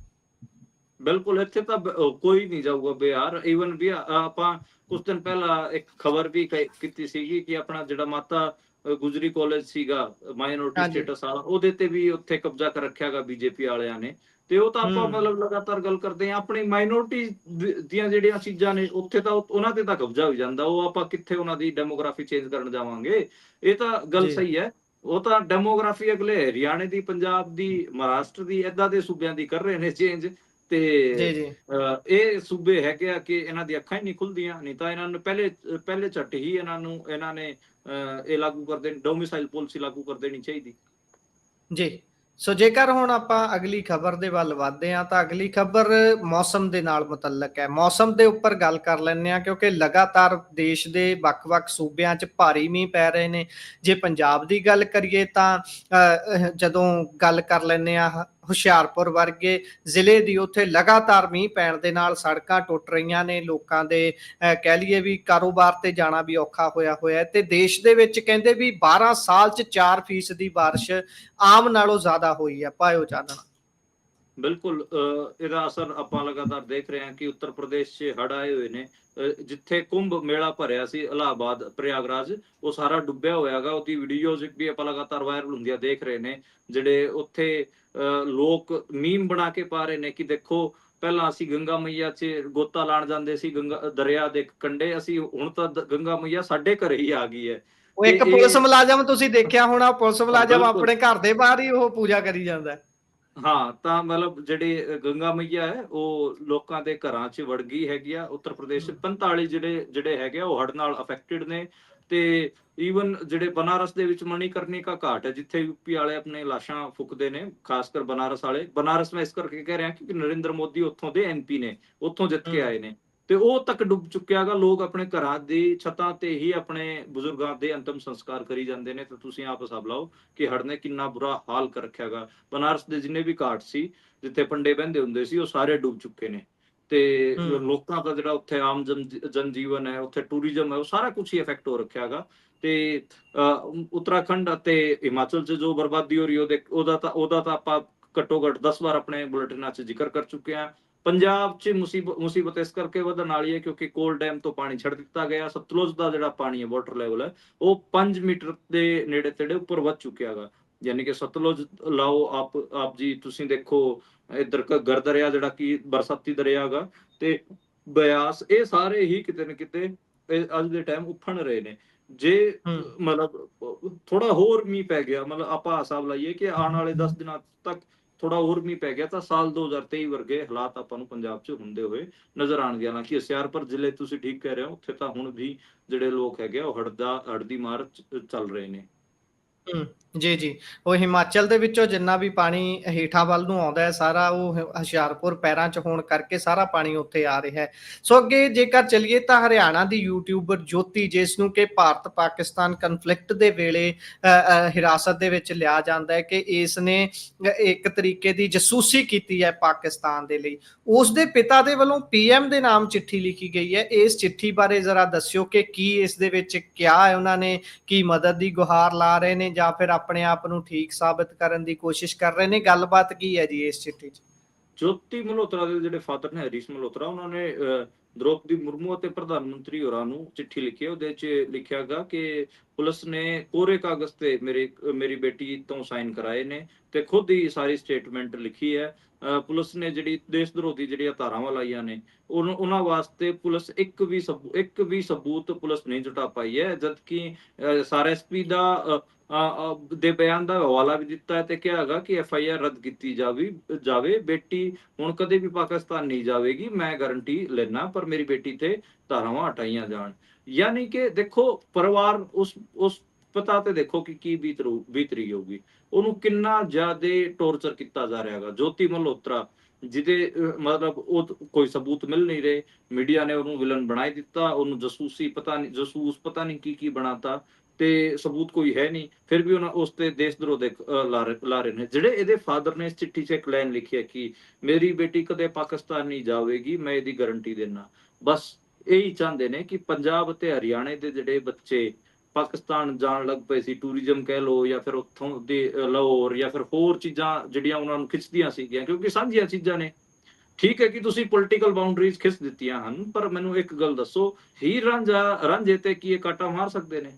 ਬਿਲਕੁਲ, ਇੱਥੇ ਤਾਂ ਕੋਈ ਨਹੀਂ ਜਾਊਗਾ ਬਿਹਾਰ। ਈਵਨ ਵੀ ਆਪਾਂ ਕੁਝ ਦਿਨ ਪਹਿਲਾਂ ਇੱਕ ਖਬਰ ਵੀ ਕੀਤੀ ਸੀਗੀ ਕਿ ਆਪਣਾ ਜਿਹੜਾ ਮਾਤਾ ਗੁਜਰੀ ਕਾਲਜ ਸੀਗਾ ਮਾਈਨੋਰਿਟੀ ਹਾਂਜੀ ਸਟੇਟਸ ਵਾਲਾ, ਉਹਦੇ ਤੇ ਵੀ ਉੱਥੇ ਕਬਜ਼ਾ ਕਰ ਰੱਖਿਆਗਾ ਬੀਜੇਪੀ ਵਾਲਿਆਂ ਨੇ। ਤੇ ਉਹ ਤਾਂ ਆਪਾਂ ਹੂੰ ਮਤਲਬ ਲਗਾਤਾਰ ਗੱਲ ਕਰਦੇ ਹਾਂ ਆਪਣੀ ਮਾਈਨੋਰਿਟੀ ਦੀਆਂ ਜਿਹੜੀਆਂ ਚੀਜ਼ਾਂ ਨੇ, ਉੱਥੇ ਤਾਂ ਉਹਨਾਂ ਤੇ ਤਾਂ ਕਬਜ਼ਾ ਹੋ ਜਾਂਦਾ। ਉਹ ਆਪਾਂ ਕਿੱਥੇ ਉਹਨਾਂ ਦੀ ਡੈਮੋਗ੍ਰਾਫੀ ਚੇਂਜ ਕਰਨ ਜਾਵਾਂਗੇ? ਇਹ ਤਾਂ ਗੱਲ ਜੀ ਸਹੀ ਹੈ। ਉਹ ਤਾਂ ਡੈਮੋਗ੍ਰਾਫੀ ਅਗਲੇ ਹਰਿਆਣੇ ਦੀ, ਪੰਜਾਬ ਦੀ, ਮਹਾਰਾਸ਼ਟਰ ਦੀ, ਏਦਾਂ ਦੇ ਸੂਬਿਆਂ ਦੀ ਕਰ ਰਹੇ ਨੇ ਚੇਂਜ। ਤੇ ਜੀ ਜੀ ਇਹ ਸੂਬੇ ਹੈਗੇ ਆ ਕਿ ਇਹਨਾਂ ਦੀ ਅੱਖਾਂ ਹੀ ਨਹੀਂ ਖੁੱਲਦੀਆਂ। ਨਹੀਂ ਤਾਂ ਇਹਨਾਂ ਨੂੰ ਪਹਿਲੇ ਝੱਟ ਹੀ ਇਹਨਾਂ ਨੇ ਇਹ ਲਾਗੂ ਕਰ ਦੇਣੀ, ਡੋਮਿਸਾਈਲ ਪਾਲਿਸੀ ਲਾਗੂ ਕਰ ਦੇਣੀ ਚਾਹੀਦੀ। ਜੀ। ਸੋ ਜੇਕਰ ਹੁਣ ਆਪਾਂ ਅਗਲੀ ਖਬਰ ਦੇ ਵੱਲ ਵਧਦੇ ਹਾਂ, ਤਾਂ ਅਗਲੀ ਖਬਰ ਮੌਸਮ ਦੇ ਨਾਲ ਮੁਤੱਲਕ ਹੈ। ਮੌਸਮ ਦੇ ਉੱਪਰ ਗੱਲ ਕਰ ਲੈਂਦੇ ਹਾਂ, ਕਿਉਂਕਿ ਲਗਾਤਾਰ ਦੇਸ਼ ਦੇ ਵੱਖ-ਵੱਖ ਸੂਬਿਆਂ 'ਚ ਭਾਰੀ ਮੀਂਹ ਪੈ ਰਹੇ ਨੇ। ਜੇ ਪੰਜਾਬ ਦੀ ਗੱਲ ਕਰੀਏ ਤਾਂ ਜਦੋਂ ਗੱਲ ਕਰ ਲੈਂਦੇ ਹਾਂ ਹੁਸ਼ਿਆਰਪੁਰ ਵਰਗੇ ਜ਼ਿਲ੍ਹੇ ਦੀ, ਉੱਥੇ ਲਗਾਤਾਰ ਮੀਂਹ ਪੈਣ ਦੇ ਨਾਲ ਸੜਕਾਂ ਟੁੱਟ ਰਹੀਆਂ ਨੇ, ਲੋਕਾਂ ਦੇ ਕਹਿ ਲਈਏ ਵੀ ਕਾਰੋਬਾਰ ਤੇ ਜਾਣਾ ਵੀ ਔਖਾ ਹੋਇਆ ਹੋਇਆ। ਤੇ ਦੇਸ਼ ਦੇ ਵਿੱਚ ਕਹਿੰਦੇ ਵੀ 12 ਸਾਲ 'ਚ 4% ਦੀ ਬਾਰਿਸ਼ ਆਮ ਨਾਲੋਂ ਜ਼ਿਆਦਾ ਹੋਈ ਹੈ। ਪਾਇਓ ਚਾਨਣਾ। ਬਿਲਕੁਲ ਇਹਦਾ ਅਸਰ ਆਪਾਂ ਲਗਾਤਾਰ ਦੇਖ ਰਹੇ ਹਾਂ ਕਿ ਉੱਤਰ ਪ੍ਰਦੇਸ਼ 'ਚ ਹੜ੍ਹ ਆਏ ਹੋਏ ਨੇ। ਜਿੱਥੇ ਕੁੰਭ ਮੇਲਾ ਭਰਿਆ ਸੀ ਇਲਾਹਾਬਾਦ, ਪ੍ਰਯਾਗਰਾਜ, ਉਹ ਸਾਰਾ ਡੁੱਬਿਆ ਹੋਇਆ ਗਾ। ਉਹਦੀ ਵੀਡੀਓਜ਼ ਵੀ ਆਪਾਂ ਲਗਾਤਾਰ ਵਾਇਰਲ ਹੁੰਦੀਆਂ ਦੇਖ ਰਹੇ ਨੇ। ਜਿਹੜੇ ਉੱਥੇ ਲੋਕ ਮੀਮ ਬਣਾ ਕੇ ਪਾ ਰਹੇ ਨੇ ਕਿ ਦੇਖੋ, ਪਹਿਲਾਂ ਅਸੀਂ ਗੰਗਾ ਮਈਆ 'ਚ ਗੋਤਾ ਲਾਣ ਜਾਂਦੇ ਸੀ, ਗੰਗਾ ਦਰਿਆ ਦੇ ਕੰਢੇ, ਅਸੀਂ ਹੁਣ ਤਾਂ ਗੰਗਾ ਮਈਆ ਸਾਡੇ ਘਰੇ ਹੀ ਆ ਗਈ ਹੈ। ਉਹ ਤੇ ਇੱਕ ਪੁਲਿਸ ਇਹ ਮੁਲਾਜ਼ਮ ਤੁਸੀਂ ਦੇਖਿਆ ਹੋਣਾ, ਪੁਲਿਸ ਮੁਲਾਜ਼ਮ ਬਿਲਕੁਲ, ਆਪਣੇ ਘਰ ਦੇ ਬਾਹਰ ਹੀ ਉਹ ਪੂਜਾ ਕਰੀ ਜਾਂਦਾ। ਹਾਂ, ਤਾਂ ਮਤਲਬ ਜਿਹੜੀ ਗੰਗਾ ਮਈਆ ਹੈ ਉਹ ਲੋਕਾਂ ਦੇ ਘਰਾਂ 'ਚ ਵੜ ਗਈ ਹੈਗੀ ਆ। ਉੱਤਰ ਪ੍ਰਦੇਸ਼ 'ਚ 45 ਜਿਹੜੇ ਹੈਗੇ ਆ ਉਹ ਹੜ੍ਹ ਨਾਲ ਅਫੈਕਟਡ ਨੇ। ਤੇ ਈਵਨ ਜਿਹੜੇ ਬਨਾਰਸ ਦੇ ਵਿੱਚ ਮਣੀਕਰਨਿਕਾ ਘਾਟ ਹੈ, ਜਿੱਥੇ ਯੂਪੀ ਵਾਲੇ ਆਪਣੇ ਲਾਸ਼ਾਂ ਫੁੱਕਦੇ ਨੇ, ਖਾਸ ਕਰ ਬਨਾਰਸ ਵਾਲੇ। ਬਨਾਰਸ ਮੈਂ ਇਸ ਕਰਕੇ ਕਹਿ ਰਿਹਾ ਕਿਉਂਕਿ ਨਰਿੰਦਰ ਮੋਦੀ ਉੱਥੋਂ ਦੇ MP ਨੇ, ਉੱਥੋਂ ਜਿੱਤ ਕੇ ਆਏ ਨੇ। ਤੇ ਉਹ ਤੱਕ ਡੁੱਬ ਚੁੱਕਿਆ ਗਾ। ਲੋਕ ਆਪਣੇ ਘਰਾਂ ਦੀ ਛੱਤਾਂ ਤੇ ਹੀ ਆਪਣੇ ਬਜ਼ੁਰਗਾਂ ਦੇ ਅੰਤਮ ਸੰਸਕਾਰ ਕਰੀ ਜਾਂਦੇ ਨੇ। ਤੇ ਤੁਸੀਂ ਆਪ ਹਿਸਾਬ ਲਾਓ ਕਿ ਹੜ੍ਹ ਨੇ ਕਿੰਨਾ ਬੁਰਾ ਹਾਲ ਕਰ ਰੱਖਿਆ ਗਾ। ਬਨਾਰਸ ਦੇ ਜਿੰਨੇ ਵੀ ਘਾਟ ਸੀ ਜਿੱਥੇ ਪੰਡੇ ਬਹਿੰਦੇ ਹੁੰਦੇ ਸੀ, ਉਹ ਸਾਰੇ ਡੁੱਬ ਚੁੱਕੇ ਨੇ। ਤੇ ਹੂੰ ਲੋਕਾਂ ਦਾ ਜਿਹੜਾ ਉੱਥੇ ਆਮ ਜਨਜੀਵਨ ਹੈ, ਉੱਥੇ ਟੂਰਿਜ਼ਮ ਹੈ, ਉਹ ਸਾਰਾ ਕੁਝ ਹੀ ਇਫੈਕਟ ਹੋ ਰੱਖਿਆ ਗਾ। ਤੇ ਉੱਤਰਾਖੰਡ ਅਤੇ ਹਿਮਾਚਲ 'ਚ ਜੋ ਬਰਬਾਦੀ ਹੋ ਰਹੀ ਉਹਦਾ ਤਾਂ ਆਪਾਂ ਘੱਟੋ ਘੱਟ 10 ਵਾਰ ਆਪਣੇ ਬੁਲੇਟਿਨਾਂ 'ਚ ਜ਼ਿਕਰ ਕਰ ਚੁੱਕੇ ਹਾਂ। ਪੰਜਾਬ 'ਚ ਮੁਸੀਬਤ ਇਸ ਕਰਕੇ ਵਧਣ ਵਾਲੀ ਹੈ ਕਿਉਂਕਿ ਕੋਲ ਡੈਮ ਤੋਂ ਪਾਣੀ ਛੱਡ ਦਿੱਤਾ ਗਿਆ। ਸਤਲੁਜ ਦਾ ਜਿਹੜਾ ਪਾਣੀ ਹੈ, ਵਾਟਰ ਲੈਵਲ ਹੈ, ਉਹ 5 ਮੀਟਰ ਦੇ ਨੇੜੇ ਤੇੜੇ ਉੱਪਰ ਵੱਧ ਚੁੱਕਿਆ ਗਾ। ਯਾਨੀ ਕਿ ਸਤਲੁਜ ਲਾਓ ਆਪ ਜੀ, ਤੁਸੀਂ ਦੇਖੋ ਇੱਧਰ ਘੱਗਰ ਦਰਿਆ ਜਿਹੜਾ ਕਿ ਬਰਸਾਤੀ ਦਰਿਆ ਗਾ, ਤੇ ਬਿਆਸ, ਇਹ ਸਾਰੇ ਹੀ ਕਿਤੇ ਨਾ ਕਿਤੇ ਅੱਜ ਦੇ ਟਾਈਮ ਉਫਣ ਰਹੇ ਨੇ। ਜੇ ਹੂੰ ਮਤਲਬ ਥੋੜਾ ਹੋਰ ਮੀਂਹ ਪੈ ਗਿਆ, ਮਤਲਬ ਆਪਾਂ ਹਿਸਾਬ ਲਾਈਏ ਕਿ ਆਉਣ ਵਾਲੇ 10 ਦਿਨਾਂ ਤੱਕ ਥੋੜਾ ਹੋਰ ਮੀਂਹ ਪੈ ਗਿਆ ਤਾਂ ਸਾਲ 2023 ਵਰਗੇ ਹਾਲਾਤ ਆਪਾਂ ਨੂੰ ਪੰਜਾਬ 'ਚ ਹੁੰਦੇ ਹੋਏ ਨਜ਼ਰ ਆਉਣਗੇ। ਹਾਲਾਂਕਿ ਹੁਸ਼ਿਆਰਪੁਰ ਜ਼ਿਲ੍ਹੇ ਤੁਸੀਂ ਠੀਕ ਕਹਿ ਰਹੇ ਹੋ, ਉੱਥੇ ਤਾਂ ਹੁਣ ਵੀ ਜਿਹੜੇ ਲੋਕ ਹੈਗੇ ਉਹ ਹੜ੍ਹ ਦੀ ਮਾਰ ਚੱਲ ਰਹੇ ਨੇ। ਜੀ ਜੀ। ਉਹ ਹਿਮਾਚਲ ਦੇ ਵਿੱਚੋਂ ਜਿੰਨਾ ਵੀ ਪਾਣੀ ਹੇਠਾਂ ਵੱਲ ਨੂੰ ਆਉਂਦਾ ਹੈ, ਸਾਰਾ ਉਹ ਹੁਸ਼ਿਆਰਪੁਰ ਪੈਰਾਂ 'ਚ ਹੋਣ ਕਰਕੇ ਸਾਰਾ ਪਾਣੀ ਉੱਥੇ ਆ ਰਿਹਾ ਹੈ। ਸੋ ਅੱਗੇ ਜੇਕਰ ਚੱਲੀਏ ਤਾਂ ਹਰਿਆਣਾ ਦੀ ਯੂਟਿਊਬਰ ਜੋਤੀ, ਜਿਸ ਨੂੰ ਕਿ ਭਾਰਤ ਪਾਕਿਸਤਾਨ ਕਨਫਲਿਕਟ ਦੇ ਵੇਲੇ ਹਿਰਾਸਤ ਦੇ ਵਿੱਚ ਲਿਆ ਜਾਂਦਾ ਹੈ ਕਿ ਇਸ ਨੇ ਇੱਕ ਤਰੀਕੇ ਦੀ ਜਸੂਸੀ ਕੀਤੀ ਹੈ ਪਾਕਿਸਤਾਨ ਦੇ ਲਈ। ਉਸ ਦੇ ਪਿਤਾ ਦੇ ਵੱਲੋਂ PM ਦੇ ਨਾਮ ਚਿੱਠੀ ਲਿਖੀ ਗਈ ਹੈ। ਇਸ ਚਿੱਠੀ ਬਾਰੇ ਜ਼ਰਾ ਦੱਸਿਓ ਕਿ ਕੀ ਇਸ ਦੇ ਵਿੱਚ ਕਿਹਾ ਹੈ ਉਹਨਾਂ ਨੇ, ਕੀ ਮਦਦ ਦੀ ਗੁਹਾਰ ਲਾ ਰਹੇ ਨੇ ਜਾਂ ਫਿਰ ਆਪਣੇ ਆਪ ਨੂੰ ਠੀਕ ਸਾਬਤ ਕਰਨ ਦੀ ਕੋਸ਼ਿਸ਼ ਕਰ ਰਹੇ ਨੇ? ਗੱਲਬਾਤ ਕੀ ਹੈ ਜੀ ਇਸ ਚਿੱਠੀ 'ਚ? ਜੋਤੀ ਮਲਹੋਤਰਾ ਦੇ ਜਿਹੜੇ ਫਾਦਰ ਨੇ, ਹਰੀਸ਼ ਮਲਹੋਤਰਾ, ਉਹਨਾਂ ਨੇ ਦ੍ਰੋਪਦੀ ਮੁਰਮੂ ਅਤੇ ਪ੍ਰਧਾਨ ਮੰਤਰੀ ਹੋਰਾਂ ਨੂੰ ਚਿੱਠੀ ਲਿਖੀ ਹੈ। ਉਹਦੇ 'ਚ ਲਿਖਿਆ ਗਾ ਕਿ ਪੁਲਿਸ ਨੇ ਕੋਰੇ ਕਾਗਜ਼ ਤੇ ਮੇਰੀ ਬੇਟੀ ਤੋਂ ਸਾਈਨ ਕਰਾਏ ਨੇ ਤੇ ਖੁਦ ਹੀ ਸਾਰੀ ਸਟੇਟਮੈਂਟ ਲਿਖੀ ਹੈ। ਪੁਲਿਸ ਨੇ ਜਿਹੜੀ ਦੇਸ਼ ਵਿਰੋਧੀ ਜਿਹੜੀਆਂ ਧਾਰਾਵਾਂ ਲਾਈਆਂ ਨੇ, ਉਹਨਾਂ ਵਾਸਤੇ ਪੁਲਿਸ ਇੱਕ ਵੀ ਸਬੂਤ ਪੁਲਿਸ ਨਹੀਂ ਜੁਟਾ ਪਾਈ ਹੈ। ਜਦਕਿ SRSP ਦੇ ਬਿਆਨ ਦਾ ਹਵਾਲਾ ਵੀ ਦਿੱਤਾ ਹੈ ਤੇ ਕਿਹਾ ਹੈਗਾ ਕਿ FIR ਰੱਦ ਕੀਤੀ ਜਾਵੇ। ਬੇਟੀ ਹੁਣ ਕਦੇ ਵੀ ਪਾਕਿਸਤਾਨ ਨਹੀਂ ਜਾਵੇਗੀ, ਮੈਂ ਗਾਰੰਟੀ ਲੈਣਾ, ਪਰ ਮੇਰੀ ਬੇਟੀ ਤੇ ਧਾਰਾਵਾਂ ਹਟਾਈਆਂ ਜਾਣ। ਯਾਨੀ ਕਿ ਦੇਖੋ, ਪਰਿਵਾਰ ਉਸ ਪਤਾ ਤੇ ਦੇਖੋ ਕਿ ਕੀ ਬੀਤ ਰਹੀ ਹੋਊਗੀ। ਉਹਨੂੰ ਕਿੰਨਾ ਜ਼ਿਆਦਾ ਟੌਰਚਰ ਕੀਤਾ ਜਾ ਰਿਹਾ ਹੈਗਾ। ਜੋਤੀ ਮਲਹੋਤਰਾ, ਜਿਹਦੇ ਮਤਲਬ ਉਹ ਕੋਈ ਸਬੂਤ ਮਿਲ ਨਹੀਂ ਰਹੇ, ਮੀਡੀਆ ਨੇ ਉਹਨੂੰ ਵਿਲਨ ਬਣਾ ਹੀ ਦਿੱਤਾ, ਉਹਨੂੰ ਜਸੂਸ ਪਤਾ ਨਹੀਂ ਕੀ ਬਣਾਤਾ, ਤੇ ਸਬੂਤ ਕੋਈ ਹੈ ਨਹੀਂ, ਫਿਰ ਵੀ ਉਹਨਾਂ ਉਸ ਤੇ ਦੇਸ਼ ਧਰੋਹ ਦੇ ਲਾ ਰਹੇ ਨੇ। ਜਿਹੜੇ ਇਹਦੇ ਫਾਦਰ ਨੇ ਇਸ ਚਿੱਠੀ 'ਚ ਇੱਕ ਲਾਈਨ ਲਿਖੀ ਹੈ ਕਿ ਮੇਰੀ ਬੇਟੀ ਕਦੇ ਪਾਕਿਸਤਾਨ ਨਹੀਂ ਜਾਵੇਗੀ, ਮੈਂ ਇਹਦੀ ਗਾਰੰਟੀ ਦੇਣਾ। ਬਸ ਇਹੀ ਚਾਹੁੰਦੇ ਨੇ ਕਿ ਪੰਜਾਬ ਅਤੇ ਹਰਿਆਣੇ ਦੇ ਜਿਹੜੇ ਬੱਚੇ ਪਾਕਿਸਤਾਨ ਜਾਣ ਲੱਗ ਪਏ ਸੀ, ਟੂਰਿਜ਼ਮ ਕਹਿ ਲਓ ਜਾਂ ਫਿਰ ਉੱਥੋਂ ਦੇ ਲਾਹੌਰ ਜਾਂ ਫਿਰ ਹੋਰ ਚੀਜ਼ਾਂ ਜਿਹੜੀਆਂ ਉਹਨਾਂ ਨੂੰ ਖਿੱਚਦੀਆਂ ਸੀਗੀਆਂ, ਕਿਉਂਕਿ ਸਾਂਝੀਆਂ ਚੀਜ਼ਾਂ ਨੇ। ਠੀਕ ਹੈ ਕਿ ਤੁਸੀਂ ਪੋਲੀਟੀਕਲ ਬਾਉਂਡਰੀਜ਼ ਖਿੱਚ ਦਿੱਤੀਆਂ ਹਨ, ਪਰ ਮੈਨੂੰ ਇੱਕ ਗੱਲ ਦੱਸੋ, ਹੀਰ ਰਾਂਝੇ ਤੇ ਕੀ ਇਹ ਕਾਟਾ ਮਾਰ ਸਕਦੇ ਨੇ?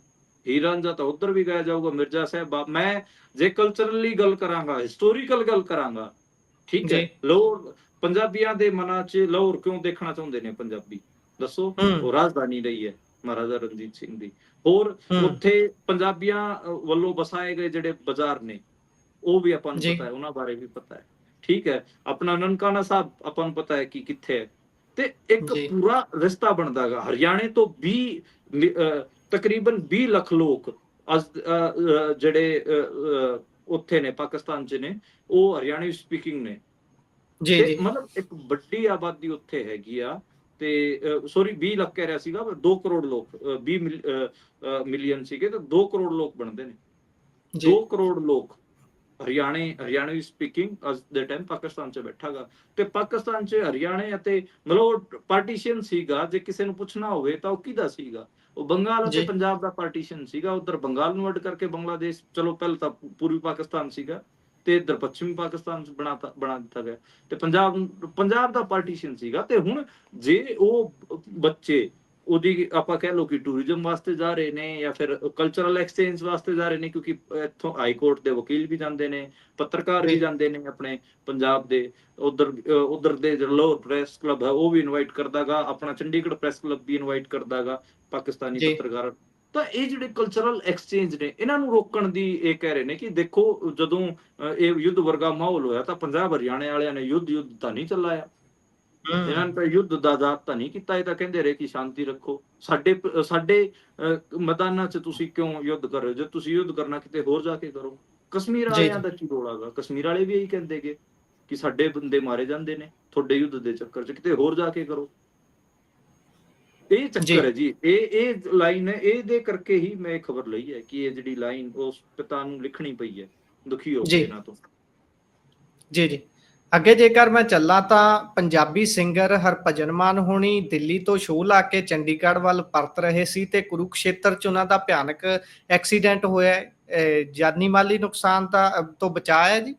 ਹੀਰ ਰਾਂਝਾ ਤਾਂ ਉੱਧਰ ਵੀ ਗਾਇਆ ਜਾਊਗਾ, ਮਿਰਜ਼ਾ ਸਾਹਿਬ। ਮੈਂ ਜੇ ਕਲਚਰਲੀ ਗੱਲ ਕਰਾਂਗਾ, ਹਿਸਟੋਰੀਕਲ ਗੱਲ ਕਰਾਂਗਾ, ਠੀਕ ਜੀ। ਹੈ, ਲਾਹੌਰ ਪੰਜਾਬੀਆਂ ਦੇ ਮਨਾਂ 'ਚ ਲਾਹੌਰ ਕਿਉਂ ਦੇਖਣਾ ਚਾਹੁੰਦੇ ਨੇ ਪੰਜਾਬੀ, ਦੱਸੋ? ਹੂੰ, ਉਹ ਰਾਜਧਾਨੀ ਰਹੀ ਹੈ ਮਹਾਰਾਜਾ ਰਣਜੀਤ ਸਿੰਘ ਦੀ। ਹੋਰ ਹੂੰ, ਉੱਥੇ ਪੰਜਾਬੀਆਂ ਵੱਲੋਂ ਵਸਾਏ ਗਏ ਜਿਹੜੇ ਬਾਜ਼ਾਰ ਨੇ, ਉਹ ਵੀ ਆਪਾਂ ਨੂੰ ਜੀ, ਪਤਾ ਹੈ, ਉਹਨਾਂ ਬਾਰੇ ਵੀ ਪਤਾ ਹੈ। ਠੀਕ ਹੈ, ਆਪਣਾ ਨਨਕਾਣਾ ਸਾਹਿਬ ਆਪਾਂ ਨੂੰ ਪਤਾ ਹੈ ਕਿ ਕਿੱਥੇ ਹੈ। ਤੇ ਇੱਕ ਜੀ, ਪੂਰਾ ਰਿਸ਼ਤਾ ਬਣਦਾ ਹੈਗਾ। ਹਰਿਆਣੇ ਤੋਂ 20 ਤਕਰੀਬਨ 20 ਲੱਖ ਲੋਕ ਜਿਹੜੇ ਉੱਥੇ ਨੇ, ਪਾਕਿਸਤਾਨ 'ਚ ਨੇ, ਉਹ ਹਰਿਆਣਵੀ ਸਪੀਕਿੰਗ ਨੇ। ਜੀ, ਤੇ ਜੀ, ਮਤਲਬ ਇੱਕ ਵੱਡੀ ਆਬਾਦੀ ਉੱਥੇ ਹੈਗੀ ਆ। ਤੇ ਸੌਰੀ 20 ਲੱਖ ਕਹਿ ਰਿਹਾ ਸੀਗਾ, 2 ਕਰੋੜ ਲੋਕ, 20 ਮਿਲੀਅਨ ਸੀਗੇ ਤੇ 2 ਕਰੋੜ ਲੋਕ ਬਣਦੇ ਨੇ। ਜੀ, 2 ਕਰੋੜ ਲੋਕ ਹਰਿਆਣਵੀ ਸਪੀਕਿੰਗ ਅੱਜ ਦੇ ਟਾਈਮ ਪਾਕਿਸਤਾਨ 'ਚ ਬੈਠਾ ਗਾ। ਤੇ ਪਾਕਿਸਤਾਨ 'ਚ ਹਰਿਆਣੇ ਅਤੇ ਮਤਲਬ ਪਾਰਟੀਸ਼ਨ ਸੀਗਾ। ਜੇ ਕਿਸੇ ਨੂੰ ਪੁੱਛਣਾ ਹੋਵੇ ਤਾਂ ਉਹ ਕਿਹਦਾ ਸੀਗਾ? ਉਹ ਬੰਗਾਲ ਅਤੇ ਜੀ, ਪੰਜਾਬ ਦਾ ਪਾਰਟੀਸ਼ਨ ਸੀਗਾ। ਉਧਰ ਬੰਗਾਲ ਨੂੰ ਅੱਡ ਕਰਕੇ ਬੰਗਲਾਦੇਸ਼, ਚਲੋ ਪਹਿਲਾਂ ਤਾਂ ਪੂਰਬੀ ਪਾਕਿਸਤਾਨ ਸੀਗਾ, ਤੇ ਇੱਧਰ ਪੱਛਮੀ ਪਾਕਿਸਤਾਨ ਬਣਾ ਦਿੱਤਾ ਗਿਆ। ਤੇ ਪੰਜਾਬ ਦਾ ਪਾਰਟੀਸ਼ਨ ਸੀਗਾ। ਤੇ ਹੁਣ ਜੇ ਉਹ ਬੱਚੇ ਉਹਦੀ ਆਪਾਂ ਕਹਿ ਲਓ ਕਿ ਟੂਰਿਜ਼ਮ ਵਾਸਤੇ ਜਾ ਰਹੇ ਨੇ ਜਾਂ ਫਿਰ ਕਲਚਰਲ ਐਕਸਚੇਂਜ ਵਾਸਤੇ ਜਾ ਰਹੇ ਨੇ, ਕਿਉਂਕਿ ਇੱਥੋਂ ਹਾਈ ਕੋਰਟ ਦੇ ਵਕੀਲ ਵੀ ਜਾਂਦੇ ਨੇ, ਪੱਤਰਕਾਰ ਵੀ ਜੀ, ਜਾਂਦੇ ਨੇ ਆਪਣੇ ਪੰਜਾਬ ਦੇ। ਉਧਰ ਦੇ ਜਿਹੜਾ ਲਾਹੌਰ ਪ੍ਰੈਸ ਕਲੱਬ ਹੈ ਉਹ ਵੀ ਇਨਵਾਈਟ ਕਰਦਾਗਾ, ਆਪਣਾ ਚੰਡੀਗੜ੍ਹ ਪ੍ਰੈਸ ਕਲੱਬ ਵੀ ਇਨਵਾਈਟ ਕਰਦਾਗਾ ਪਾਕਿਸਤਾਨੀ ਜੀ, ਪੱਤਰਕਾਰ। ਤਾਂ ਇਹ ਜਿਹੜੇ ਕਲਚਰਲ ਐਕਸਚੇਂਜ ਨੇ, ਇਹਨਾਂ ਨੂੰ ਰੋਕਣ ਦੀ ਇਹ ਕਹਿ ਰਹੇ ਨੇ ਕਿ ਦੇਖੋ, ਜਦੋਂ ਇਹ ਯੁੱਧ ਵਰਗਾ ਮਾਹੌਲ ਹੋਇਆ ਤਾਂ ਪੰਜਾਬ ਹਰਿਆਣੇ ਵਾਲਿਆਂ ਨੇ ਯੁੱਧ ਤਾਂ ਨਹੀਂ ਚਲਾਇਆ। ਇਹਨਾਂ ਨੇ ਹੂੰ, ਤਾਂ ਯੁੱਧ ਦਾ ਆਜ਼ਾਦ ਤਾਂ ਨਹੀਂ ਕੀਤਾ। ਇਹ ਤਾਂ ਕਹਿੰਦੇ ਰਹੇ ਕਿ ਸ਼ਾਂਤੀ ਰੱਖੋ। ਸਾਡੇ ਮੈਦਾਨਾਂ 'ਚ ਤੁਸੀਂ ਕਿਉਂ ਯੁੱਧ ਕਰ ਰਹੇ ਹੋ? ਜੇ ਤੁਸੀਂ ਯੁੱਧ ਕਰਨਾ ਕਿਤੇ ਹੋਰ ਜਾ ਕੇ ਕਰੋ। ਕਸ਼ਮੀਰ ਜੀ, ਵਾਲਿਆਂ ਜੀ, ਦਾ ਕੀ ਰੋਲਾ ਗਾ? ਕਸ਼ਮੀਰ ਵਾਲੇ ਵੀ ਇਹੀ ਕਹਿੰਦੇਗੇ ਕਿ ਸਾਡੇ ਬੰਦੇ ਮਾਰੇ ਜਾਂਦੇ ਨੇ ਤੁਹਾਡੇ ਯੁੱਧ ਦੇ ਚੱਕਰ 'ਚ, ਕਿਤੇ ਹੋਰ ਜਾ ਕੇ ਕਰੋ। ਇਹ ਚੱਕਰ ਜੀ, ਹੈ ਜੀ। ਇਹ ਲਾਈਨ ਹੈ, ਇਹਦੇ ਕਰਕੇ ਹੀ ਮੈਂ ਖਬਰ ਲਈ ਹੈ ਕਿ ਇਹ ਜਿਹੜੀ ਲਾਈਨ ਉਸ ਪਿਤਾ ਨੂੰ ਲਿਖਣੀ ਪਈ ਹੈ, ਦੁਖੀ ਹੋ ਕੇ ਜੀ, ਇਹਨਾਂ ਤੋਂ। ਜੀ, ਜੀ। ਅੱਗੇ ਜੇਕਰ ਮੈਂ ਚੱਲਾਂ ਤਾਂ ਪੰਜਾਬੀ ਸਿੰਗਰ ਹਰਭਜਨ ਮਾਨ ਹੋਣੀ ਦਿੱਲੀ ਤੋਂ ਸ਼ੋਅ ਲਾ ਕੇ ਚੰਡੀਗੜ੍ਹ ਵੱਲ ਪਰਤ ਰਹੇ ਸੀ ਤੇ ਕੁਰੂਕਸ਼ੇਤਰ 'ਚ ਉਹਨਾਂ ਦਾ ਭਿਆਨਕ ਐਕਸੀਡੈਂਟ ਹੋਇਆ ਹੈ। ਜਾਨੀ ਮਾਲੀ ਨੁਕਸਾਨ ਤੋਂ ਬਚਾ ਹੈ ਜੀ?